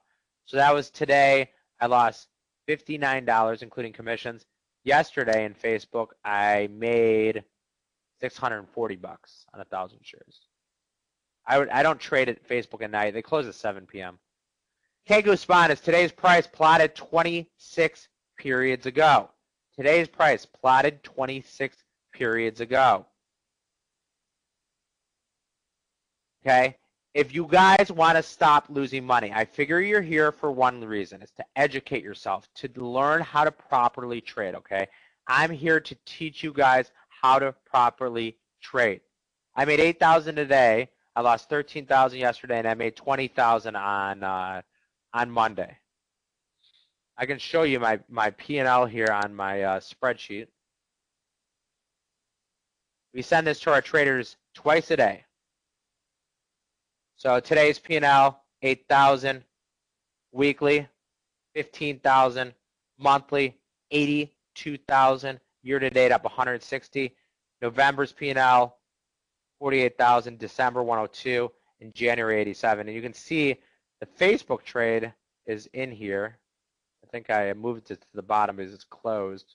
So that was today. I lost $59, including commissions. Yesterday in Facebook, I made $640 on 1,000 shares. I don't trade at Facebook at night. They close at 7 p.m. Keku Spawn is today's price plotted 26 periods ago. Today's price plotted 26 periods ago. Okay? If you guys want to stop losing money, I figure you're here for one reason. It's to educate yourself, to learn how to properly trade, okay? I'm here to teach you guys how to properly trade. I made $8,000 today. I lost $13,000 yesterday, and I made $20,000 on Monday. I can show you my P&L here on my spreadsheet. We send this to our traders twice a day. So today's P&L, $8,000, weekly, $15,000, monthly, $82,000, year-to-date up $160. November's P&L, $48,000, December $102, and January $87. And you can see the Facebook trade is in here. I think I moved it to the bottom because it's closed.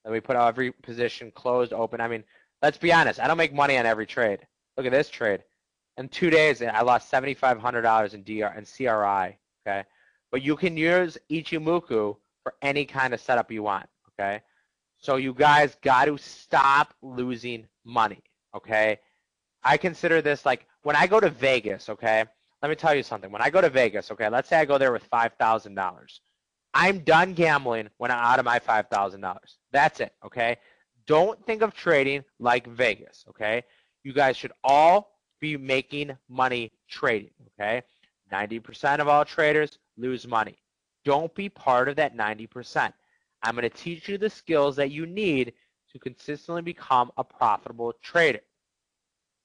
Then we put every position closed, open. I mean, let's be honest. I don't make money on every trade. Look at this trade. In 2 days, I lost $7,500 in DR and CRI, okay? But you can use Ichimoku for any kind of setup you want, okay? So you guys got to stop losing money, okay? I consider this like when I go to Vegas, okay? Let me tell you something. When I go to Vegas, okay, let's say I go there with $5,000. I'm done gambling when I'm out of my $5,000. That's it, okay? Don't think of trading like Vegas, okay? You guys should all be making money trading, okay? 90% of all traders lose money. Don't be part of that 90%. I'm going to teach you the skills that you need to consistently become a profitable trader.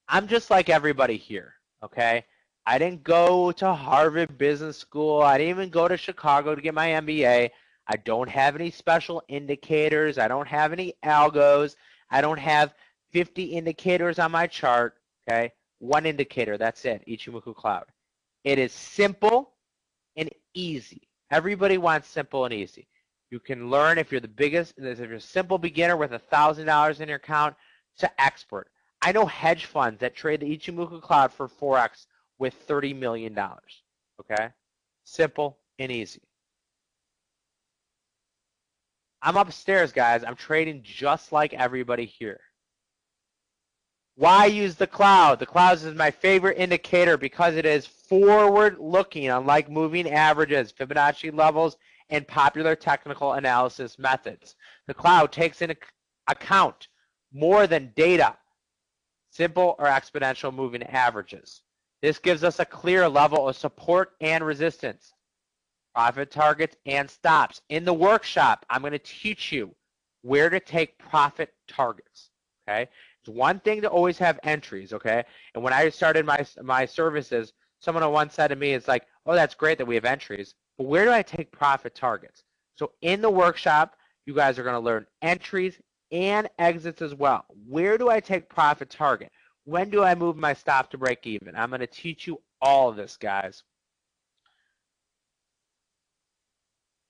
I'm just like everybody here, okay? I didn't go to Harvard Business School. I didn't even go to Chicago to get my MBA. I don't have any special indicators. I don't have any algos. I don't have 50 indicators on my chart, okay? One indicator, that's it, Ichimoku Cloud. It is simple and easy. Everybody wants simple and easy. You can learn if you're if you're a simple beginner with $1,000 in your account to expert. I know hedge funds that trade the Ichimoku Cloud for forex with $30 million. Okay? Simple and easy. I'm upstairs, guys. I'm trading just like everybody here. Why use the cloud? The cloud is my favorite indicator because it is forward-looking, unlike moving averages, Fibonacci levels, and popular technical analysis methods. The cloud takes into account more than data, simple or exponential moving averages. This gives us a clear level of support and resistance, profit targets and stops. In the workshop, I'm going to teach you where to take profit targets, okay? It's one thing to always have entries, okay? And when I started my services, someone once said to me, it's like, oh, that's great that we have entries, but where do I take profit targets? So in the workshop, you guys are going to learn entries and exits as well. Where do I take profit target? When do I move my stop to break even? I'm going to teach you all of this, guys.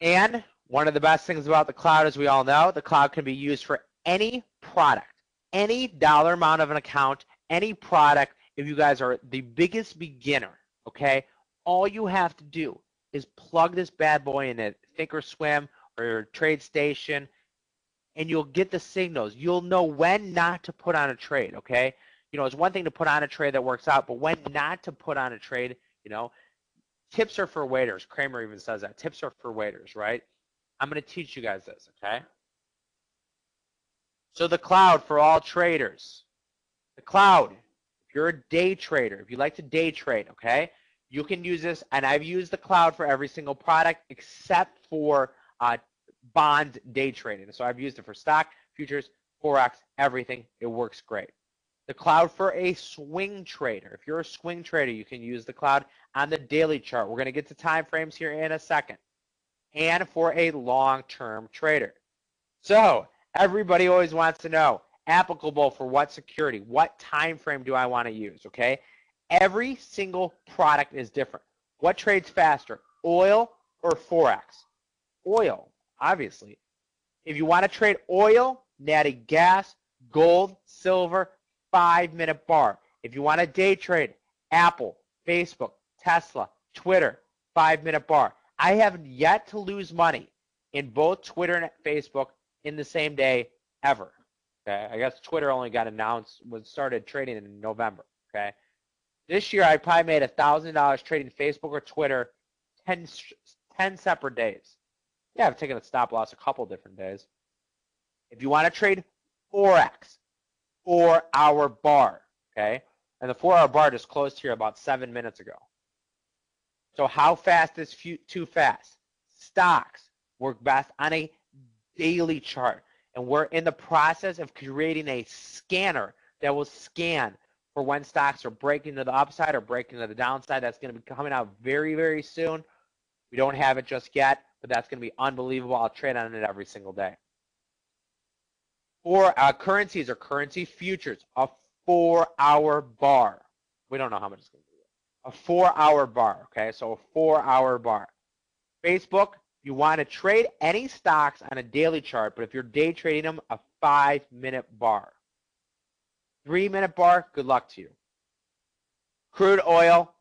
And one of the best things about the cloud, as we all know, the cloud can be used for any product, any dollar amount of an account, any product. If you guys are the biggest beginner, okay, all you have to do is plug this bad boy in it, Thinkorswim or your TradeStation, and you'll get the signals. You'll know when not to put on a trade, okay? You know, it's one thing to put on a trade that works out, but when not to put on a trade, you know, tips are for waiters. Kramer even says that. Tips are for waiters, right? I'm going to teach you guys this, okay? So the cloud for all traders. The cloud, if you're a day trader, if you like to day trade, okay, you can use this, and I've used the cloud for every single product except for bond day trading. So I've used it for stock, futures, forex, everything. It works great. The cloud for a swing trader. If you're a swing trader, you can use the cloud on the daily chart. We're going to get to time frames here in a second. And for a long-term trader. So everybody always wants to know, applicable for what security? What time frame do I want to use, okay? Every single product is different. What trades faster, oil or forex? Oil, obviously. If you want to trade oil, natty gas, gold, silver, 5-minute bar. If you want to day trade, Apple, Facebook, Tesla, Twitter, 5-minute bar. I have yet to lose money in both Twitter and Facebook in the same day ever. Okay, I guess Twitter only got announced, started trading in November. Okay, this year I probably made $1,000 trading Facebook or Twitter 10 separate days. Yeah, I've taken a stop loss a couple different days. If you want to trade forex, 4-hour bar, okay, and the 4-hour bar just closed here about 7 minutes ago. So how fast is too fast? Stocks work best on a daily chart. And we're in the process of creating a scanner that will scan for when stocks are breaking to the upside or breaking to the downside. That's going to be coming out very, very soon. We don't have it just yet, but that's going to be unbelievable. I'll trade on it every single day. For currencies or currency futures, a 4-hour bar. We don't know how much it's going to be. A 4-hour bar, okay? So a 4-hour bar. Facebook, you want to trade any stocks on a daily chart, but if you're day trading them, a 5-minute bar. 3-minute bar, good luck to you. Crude oil,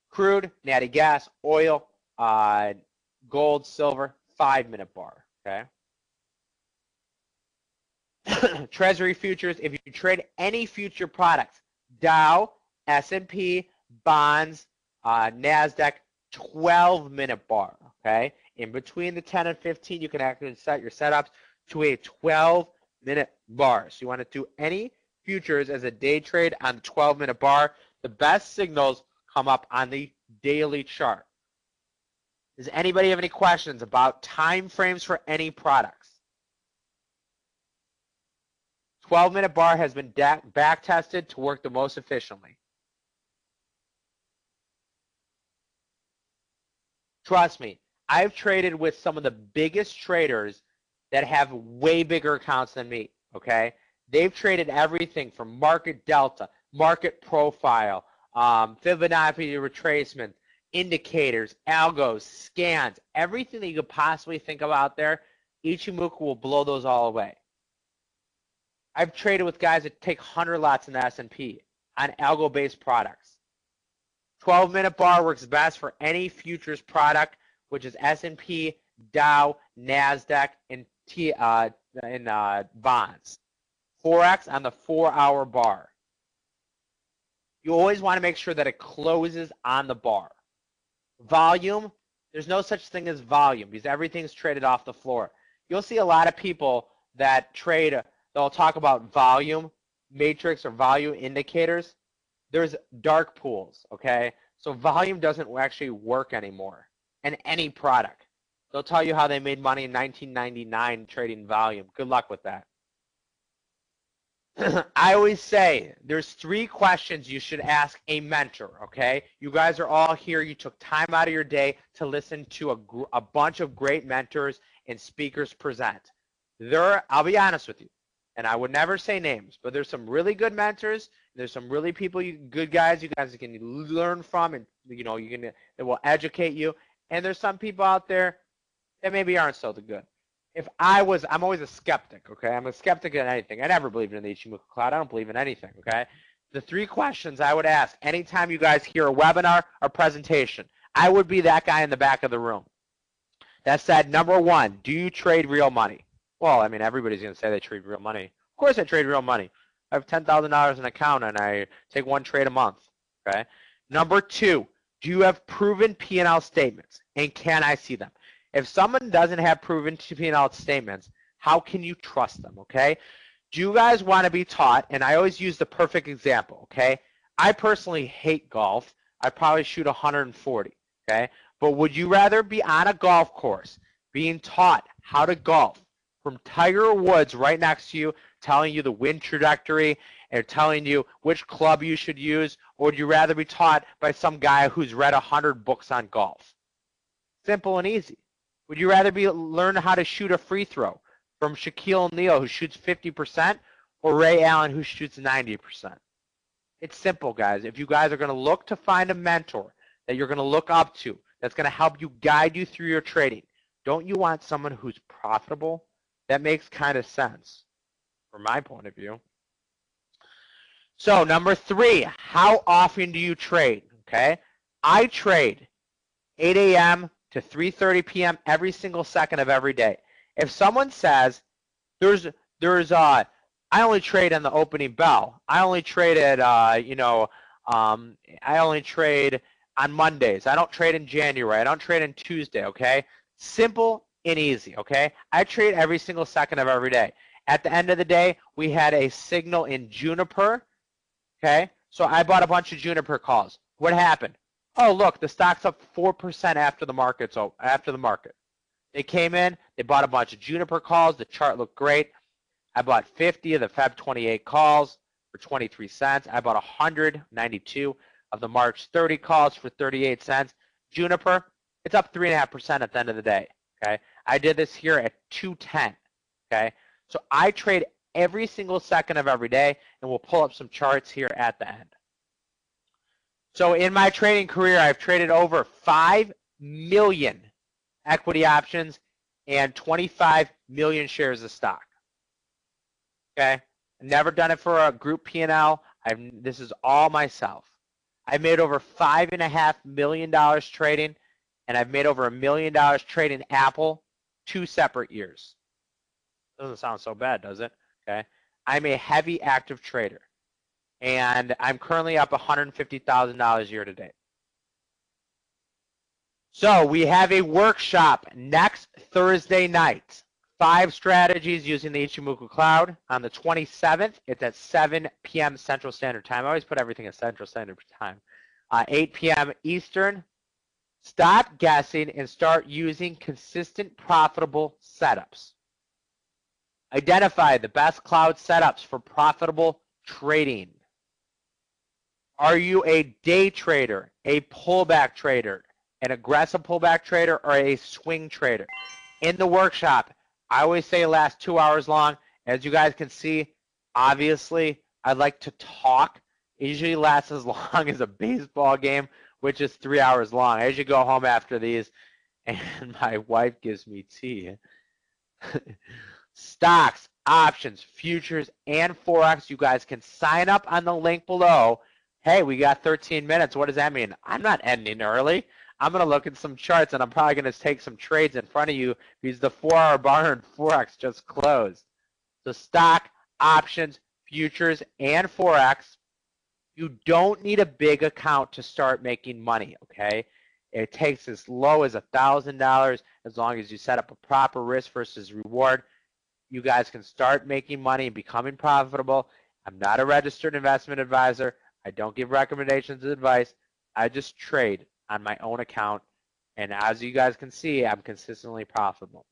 crude, natty gas, oil, gold, silver, 5-minute bar, okay? Treasury futures, if you trade any future products, Dow, S&P, bonds, NASDAQ, 12-minute bar, okay? In between the 10 and 15, you can actually set your setups to a 12-minute bar. So you want to do any futures as a day trade on the 12-minute bar. The best signals come up on the daily chart. Does anybody have any questions about time frames for any products? 12-minute bar has been back tested to work the most efficiently. Trust me, I've traded with some of the biggest traders that have way bigger accounts than me, okay? They've traded everything from market delta, market profile, Fibonacci retracement, indicators, algos, scans, everything that you could possibly think of out there. Ichimoku will blow those all away. I've traded with guys that take 100 lots in the S&P on algo-based products. 12-minute bar works best for any futures product, which is S&P, Dow, NASDAQ, and bonds. Forex on the 4-hour bar. You always want to make sure that it closes on the bar. Volume, there's no such thing as volume because everything's traded off the floor. You'll see a lot of people that trade, they'll talk about volume, matrix, or volume indicators. There's dark pools, okay? So volume doesn't actually work anymore in any product. They'll tell you how they made money in 1999 trading volume. Good luck with that. I always say there's 3 questions you should ask a mentor, okay? You guys are all here. You took time out of your day to listen to a bunch of great mentors and speakers present. I'll be honest with you, and I would never say names, but there's some really good mentors. There's some really good guys you guys can learn from, and that will educate you. And there's some people out there that maybe aren't so good. I'm always a skeptic, okay? I'm a skeptic in anything. I never believed in the Ichimoku cloud. I don't believe in anything, okay? The 3 questions I would ask anytime you guys hear a webinar or presentation, I would be that guy in the back of the room that said, number 1, do you trade real money? Well, I mean, everybody's going to say they trade real money. Of course I trade real money. I have $10,000 in an account, and I take 1 trade a month, okay? Number 2, do you have proven P&L statements, and can I see them? If someone doesn't have proven P&L statements, how can you trust them, okay? Do you guys want to be taught, and I always use the perfect example, okay? I personally hate golf. I probably shoot 140, okay? But would you rather be on a golf course being taught how to golf from Tiger Woods right next to you, telling you the wind trajectory and telling you which club you should use, or would you rather be taught by some guy who's read 100 books on golf? Simple and easy. Would you rather learn how to shoot a free throw from Shaquille O'Neal, who shoots 50%, or Ray Allen, who shoots 90%? It's simple, guys. If you guys are going to look to find a mentor that you're going to look up to, that's going to help you guide you through your trading, don't you want someone who's profitable? That makes kind of sense from my point of view. So number 3, how often do you trade? Okay, I trade 8 a.m. to 3:30 p.m. every single second of every day. If someone says I only trade on the opening bell, I only trade at I only trade on Mondays, I don't trade in January, I don't trade on Tuesday, okay? Simple and easy, okay? I trade every single second of every day. At the end of the day, we had a signal in Juniper, okay? So I bought a bunch of Juniper calls. What happened? Oh, look, the stock's up 4% after the market. They came in, they bought a bunch of Juniper calls. The chart looked great. I bought 50 of the Feb 28 calls for 23 cents. I bought 192 of the March 30 calls for 38 cents. Juniper, it's up 3.5% at the end of the day, okay? I did this here at 210, okay? So I trade every single second of every day, and we'll pull up some charts here at the end. So in my trading career, I've traded over 5 million equity options and 25 million shares of stock. Okay, I've never done it for a group P&L. This is all myself. I've made over $5.5 million trading, and I've made over $1 million trading Apple 2 separate years. Doesn't sound so bad, does it? Okay, I'm a heavy active trader, and I'm currently up $150,000 year to date. So we have a workshop next Thursday night. 5 strategies using the Ichimoku Cloud. On the 27th, it's at 7 p.m. Central Standard Time. I always put everything at Central Standard Time. 8 p.m. Eastern. Stop guessing and start using consistent, profitable setups. Identify the best cloud setups for profitable trading. Are you a day trader, a pullback trader, an aggressive pullback trader, or a swing trader? In the workshop, I always say it lasts 2 hours long. As you guys can see, obviously, I like to talk. It usually lasts as long as a baseball game, which is 3 hours long. I usually go home after these, and my wife gives me tea. Stocks, options, futures, and forex. You guys can sign up on the link below. Hey, we got 13 minutes. What does that mean? I'm not ending early. I'm going to look at some charts, and I'm probably going to take some trades in front of you because the 4-hour bar in forex just closed. So stock, options, futures, and forex. You don't need a big account to start making money, okay? It takes as low as $1,000 as long as you set up a proper risk versus reward. You guys can start making money and becoming profitable. I'm not a registered investment advisor. I don't give recommendations or advice. I just trade on my own account. And as you guys can see, I'm consistently profitable.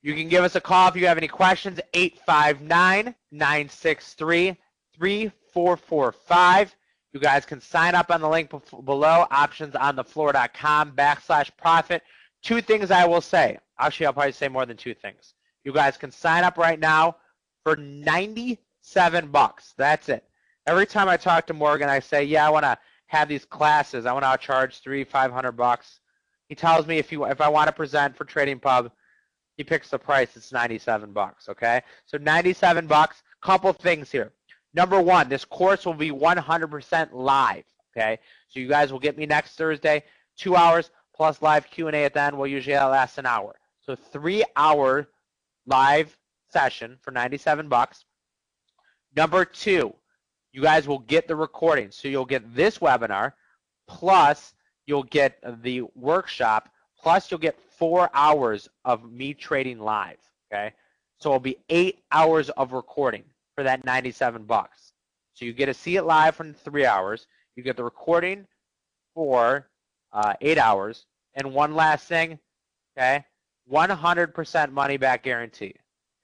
You can give us a call if you have any questions, 859-963-3445. You guys can sign up on the link below, optionsonthefloor.com/profit. 2 things I will say. Actually, I'll probably say more than 2 things. You guys can sign up right now for $97. That's it. Every time I talk to Morgan, I say, yeah, I want to have these classes. I want to charge $300-500. He tells me if I want to present for TradingPub, he picks the price. It's $97. Okay, so $97. Couple things here. Number 1, this course will be 100% live. Okay, so you guys will get me next Thursday, 2 hours plus live Q&A at the end. Will usually last an hour. So 3-hour live session for $97. Number 2, you guys will get the recording. So you'll get this webinar, plus you'll get the workshop, plus you'll get 4 hours of me trading live, okay? So it'll be 8 hours of recording for that $97. So you get to see it live for 3 hours. You get the recording for 8 hours. And one last thing, okay? 100% money back guarantee,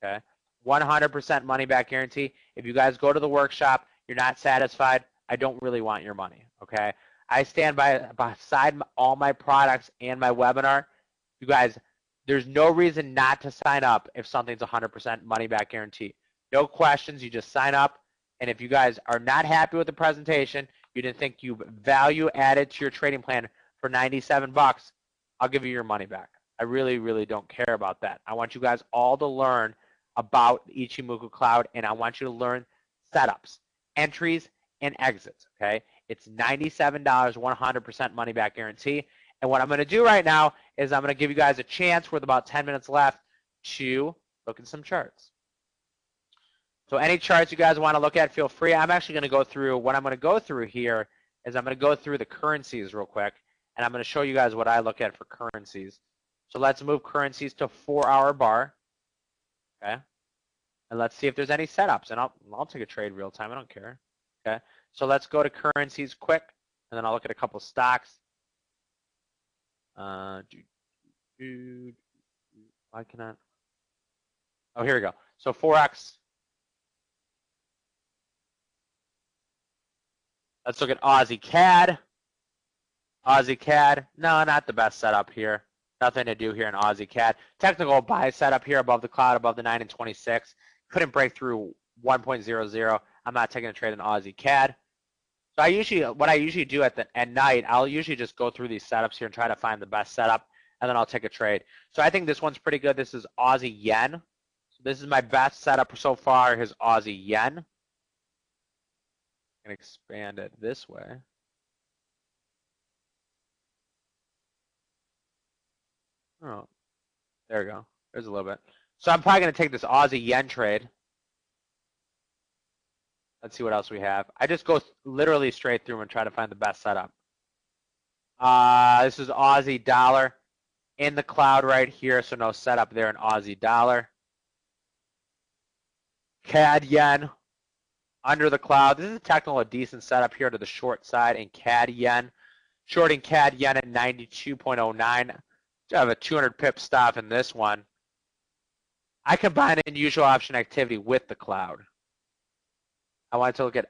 okay? 100% money back guarantee. If you guys go to the workshop, you're not satisfied, I don't really want your money, okay? I stand beside all my products and my webinar. You guys, there's no reason not to sign up if something's 100% money back guarantee. No questions, you just sign up. And if you guys are not happy with the presentation, you didn't think you value added to your trading plan for $97, I'll give you your money back. I really, really don't care about that. I want you guys all to learn about the Ichimoku Cloud, and I want you to learn setups, entries, and exits, okay? It's $97, 100% money back guarantee. And what I'm going to do right now is I'm going to give you guys a chance with about 10 minutes left to look at some charts. So any charts you guys want to look at, feel free. I'm actually going to go through, what I'm going to go through here is I'm going to go through the currencies real quick, and I'm going to show you guys what I look at for currencies. So let's move currencies to 4-hour bar, okay? And let's see if there's any setups, and I'll take a trade real time. I don't care, okay? So let's go to currencies quick, and then I'll look at a couple stocks. Why cannot? Oh, here we go. So forex. Let's look at Aussie CAD. Aussie CAD. No, not the best setup here. Nothing to do here in Aussie CAD. Technical buy setup here above the cloud, above the 9 and 26. Couldn't break through 1.00. I'm not taking a trade in Aussie CAD. So what I usually do at night, I'll usually just go through these setups here and try to find the best setup, and then I'll take a trade. So I think this one's pretty good. This is Aussie Yen. So this is my best setup so far, is Aussie Yen. I'm going to expand it this way. Oh, there we go. There's a little bit. So I'm probably going to take this Aussie Yen trade. Let's see what else we have. I just go literally straight through and try to find the best setup. This is Aussie dollar in the cloud right here, so no setup there in Aussie dollar. CAD yen under the cloud. This is technical, a decent setup here to the short side in CAD yen. Shorting CAD yen at 92.09. I have a 200 pip stop in this one. I combine unusual option activity with the cloud. I wanted to look at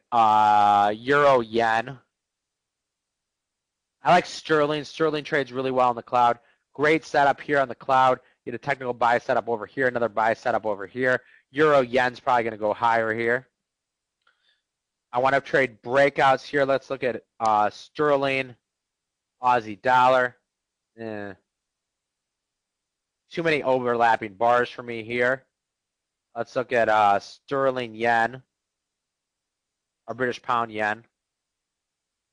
Euro Yen. I like Sterling. Sterling trades really well in the cloud. Great setup here on the cloud. You get a technical buy setup over here, another buy setup over here. Euro Yen's probably going to go higher here. I want to trade breakouts here. Let's look at Sterling, Aussie dollar. Too many overlapping bars for me here. Let's look at Sterling Yen, or British Pound Yen.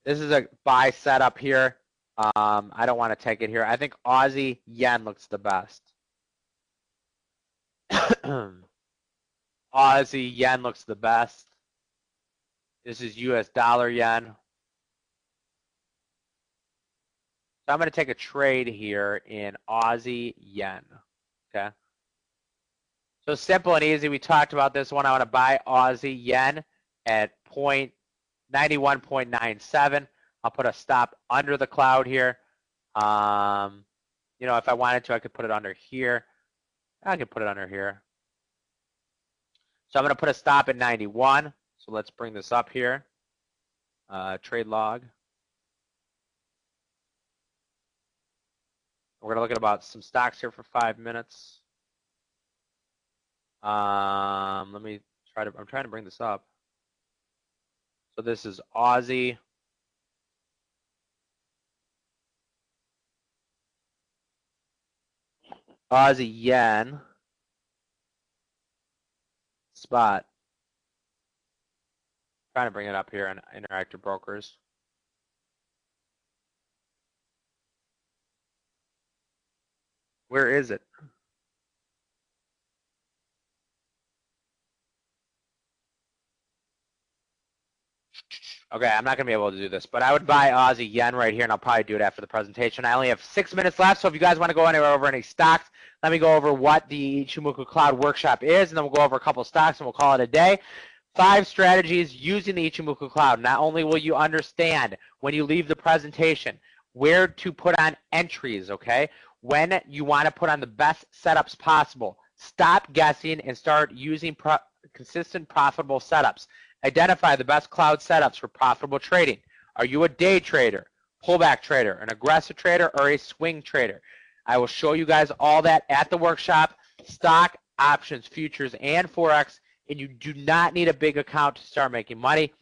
This is a buy setup here. I don't want to take it here. I think Aussie Yen looks the best. Aussie Yen looks the best. This is US dollar Yen. So I'm going to take a trade here in Aussie Yen. Okay. So simple and easy. We talked about this one. I want to buy Aussie Yen at 91.97. I'll put a stop under the cloud here. You know, if I wanted to, I could put it under here. I could put it under here. So I'm going to put a stop at 91. So let's bring this up here. Trade log. We're going to look at about some stocks here for 5 minutes. Let me try to, I'm trying to bring this up. So this is Aussie. Aussie Yen. Spot. Trying to bring it up here on Interactive Brokers. Where is it? Okay, I'm not going to be able to do this, but I would buy Aussie Yen right here, and I'll probably do it after the presentation. I only have 6 minutes left, so if you guys want to go anywhere over any stocks, let me go over what the Ichimoku Cloud Workshop is, and then we'll go over a couple stocks, and we'll call it a day. 5 strategies using the Ichimoku Cloud. Not only will you understand when you leave the presentation where to put on entries, okay, when you want to put on the best setups possible. Stop guessing and start using consistent, profitable setups. Identify the best cloud setups for profitable trading. Are you a day trader, pullback trader, an aggressive trader, or a swing trader? I will show you guys all that at the workshop. Stock, options, futures, and forex. And you do not need a big account to start making money.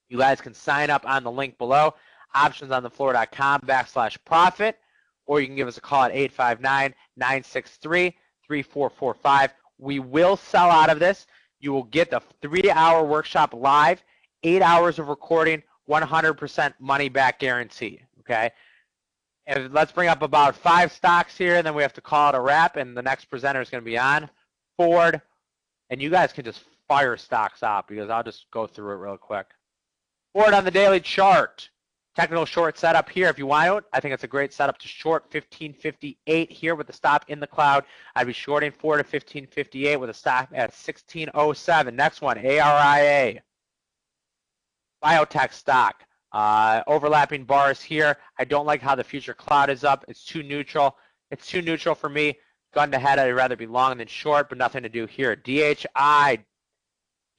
You guys can sign up on the link below, optionsonthefloor.com/profit, or you can give us a call at 859-963-3445. We will sell out of this. You will get the 3-hour workshop live, 8 hours of recording, 100% money back guarantee, okay? And let's bring up about 5 stocks here, and then we have to call it a wrap, and the next presenter is going to be on Ford. And you guys can just fire stocks out because I'll just go through it real quick. Ford on the daily chart. Technical short setup here. If you want it, I think it's a great setup to short 1558 here with the stop in the cloud. I'd be shorting Ford at 1558 with a stop at 1607. Next one, ARIA. Biotech stock. Overlapping bars here. I don't like how the future cloud is up. It's too neutral. It's too neutral for me. Gun to head, I'd rather be long than short, but nothing to do here. DHI,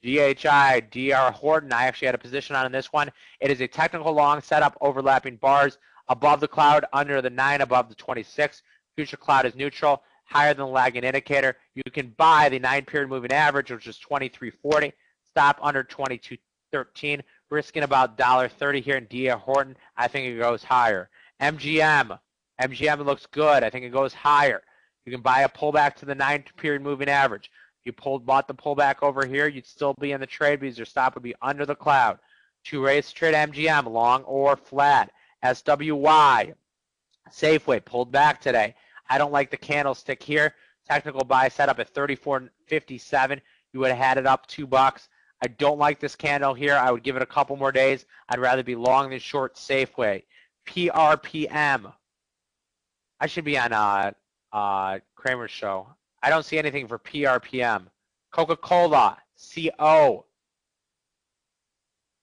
DR Horton, I actually had a position on in this one. It is a technical long setup, overlapping bars above the cloud, under the 9, above the 26. Future cloud is neutral, higher than the lagging indicator. You can buy the 9-period moving average, which is 23.40. Stop under 22.13, risking about $1.30 here in DR Horton. I think it goes higher. MGM looks good. I think it goes higher. You can buy a pullback to the 9-period moving average. If you bought the pullback over here, you'd still be in the trade because your stop would be under the cloud. 2 ways to trade MGM, long or flat. SWY, Safeway, pulled back today. I don't like the candlestick here. Technical buy setup at 34.57. You would have had it up $2. I don't like this candle here. I would give it a couple more days. I'd rather be long than short Safeway. PRPM. I should be on Kramer's show. I don't see anything for PRPM. Coca-Cola, CO.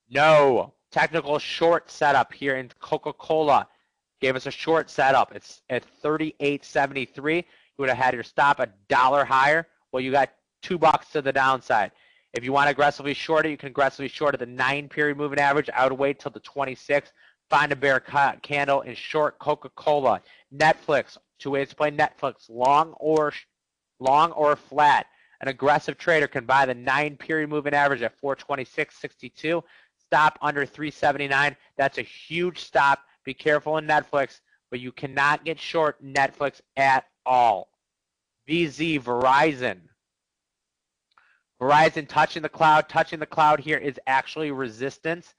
No. Technical short setup here in Coca-Cola. Gave us a short setup. It's at 38.73. You would have had your stop $1 higher well, you got $2 to the downside. If you want to aggressively short it, you can aggressively short at the 9-period moving average. I would wait till the 26th, find a bear candle, and short Coca-Cola. Netflix, 2 ways to play Netflix, long or flat. An aggressive trader can buy the 9-period moving average at 426.62. Stop under 379. That's a huge stop. Be careful in Netflix, but you cannot get short Netflix at all. VZ, Verizon. Verizon touching the cloud. Touching the cloud here is actually resistance.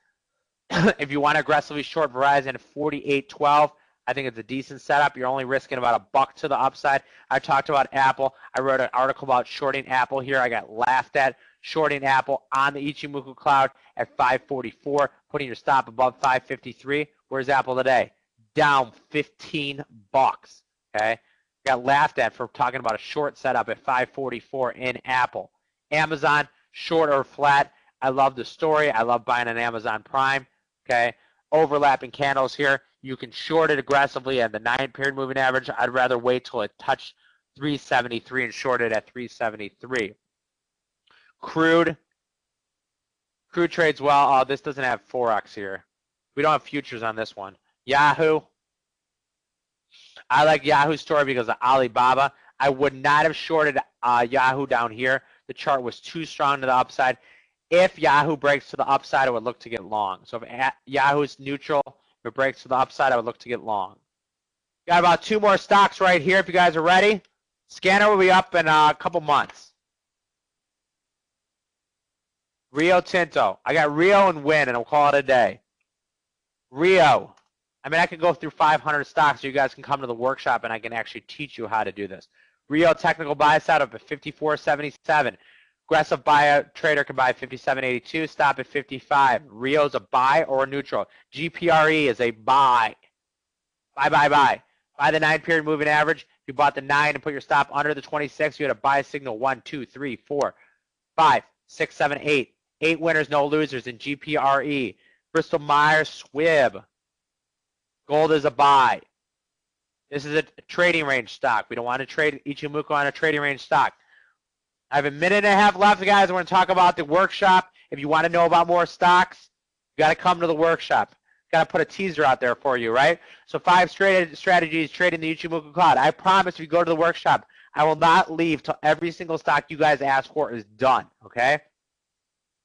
If you want to aggressively short Verizon at 48.12, I think it's a decent setup. You're only risking about $1 to the upside. I talked about Apple. I wrote an article about shorting Apple here. I got laughed at shorting Apple on the Ichimoku cloud at 544, putting your stop above 553. Where's Apple today? Down 15 bucks. Okay, got laughed at for talking about a short setup at 544 in Apple. Amazon, short or flat. I love the story. I love buying an Amazon Prime. Okay, overlapping candles here. You can short it aggressively at the 9-period moving average. I'd rather wait till it touched 373 and short it at 373. Crude trades well. Oh, this doesn't have forex here. We don't have futures on this one. Yahoo. I like Yahoo's story because of Alibaba. I would not have shorted Yahoo down here. The chart was too strong to the upside. If Yahoo breaks to the upside, I would look to get long. So if Yahoo is neutral, if it breaks to the upside, I would look to get long. Got about 2 more stocks right here if you guys are ready. Scanner will be up in a couple months. Rio Tinto. I got Rio and Win, and I'll call it a day. Rio. I mean, I could go through 500 stocks so you guys can come to the workshop and I can actually teach you how to do this. Rio technical buy side up at 54.77. Aggressive buyout trader can buy 57.82. Stop at 55. Rio's a buy or a neutral. GPRE is a buy. Buy. Buy the 9-period moving average. If you bought the 9 and put your stop under the 26, you had a buy signal 1, 2, 3, 4, 5, 6, 7, 8. 8 winners, no losers in GPRE. Bristol Myers Squibb. Gold is a buy. This is a trading range stock. We don't want to trade Ichimoku on a trading range stock. I have a minute and a half left, guys. I want to talk about the workshop. If you want to know about more stocks, you got to come to the workshop. Got to put a teaser out there for you, right? So 5 strategies trading the Ichimoku cloud. I promise if you go to the workshop, I will not leave till every single stock you guys ask for is done, okay?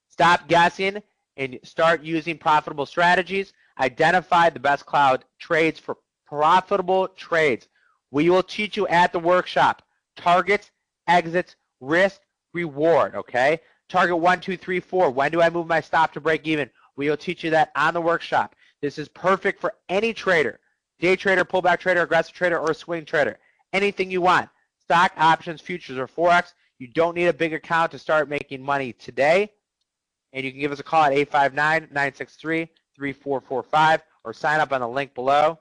Stop guessing and start using profitable strategies. Identify the best cloud trades for profitable trades. We will teach you at the workshop. Targets, exits, risk, reward, okay? Target 1, 2, 3, 4. When do I move my stop to break even? We will teach you that on the workshop. This is perfect for any trader. Day trader, pullback trader, aggressive trader, or swing trader. Anything you want. Stock, options, futures, or forex. You don't need a big account to start making money today. And you can give us a call at 859-963-3445 or sign up on the link below.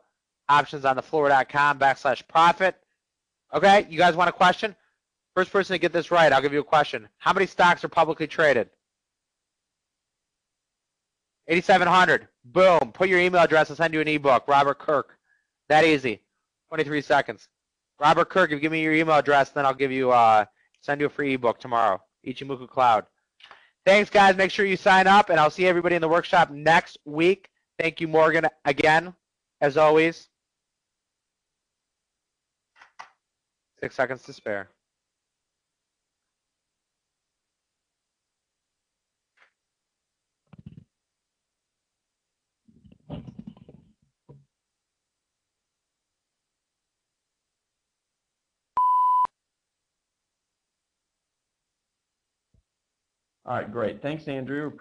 optionsonthefloor.com/profit. Okay, you guys want a question? First person to get this right, I'll give you a question. How many stocks are publicly traded? 8,700. Boom. Put your email address. I'll send you an ebook. Robert Kirk. That easy. 23 seconds. Robert Kirk, if you give me your email address, then I'll give you send you a free ebook tomorrow. Ichimoku Cloud. Thanks, guys. Make sure you sign up, and I'll see everybody in the workshop next week. Thank you, Morgan, again, as always. 6 seconds to spare. All right, great. Thanks, Andrew.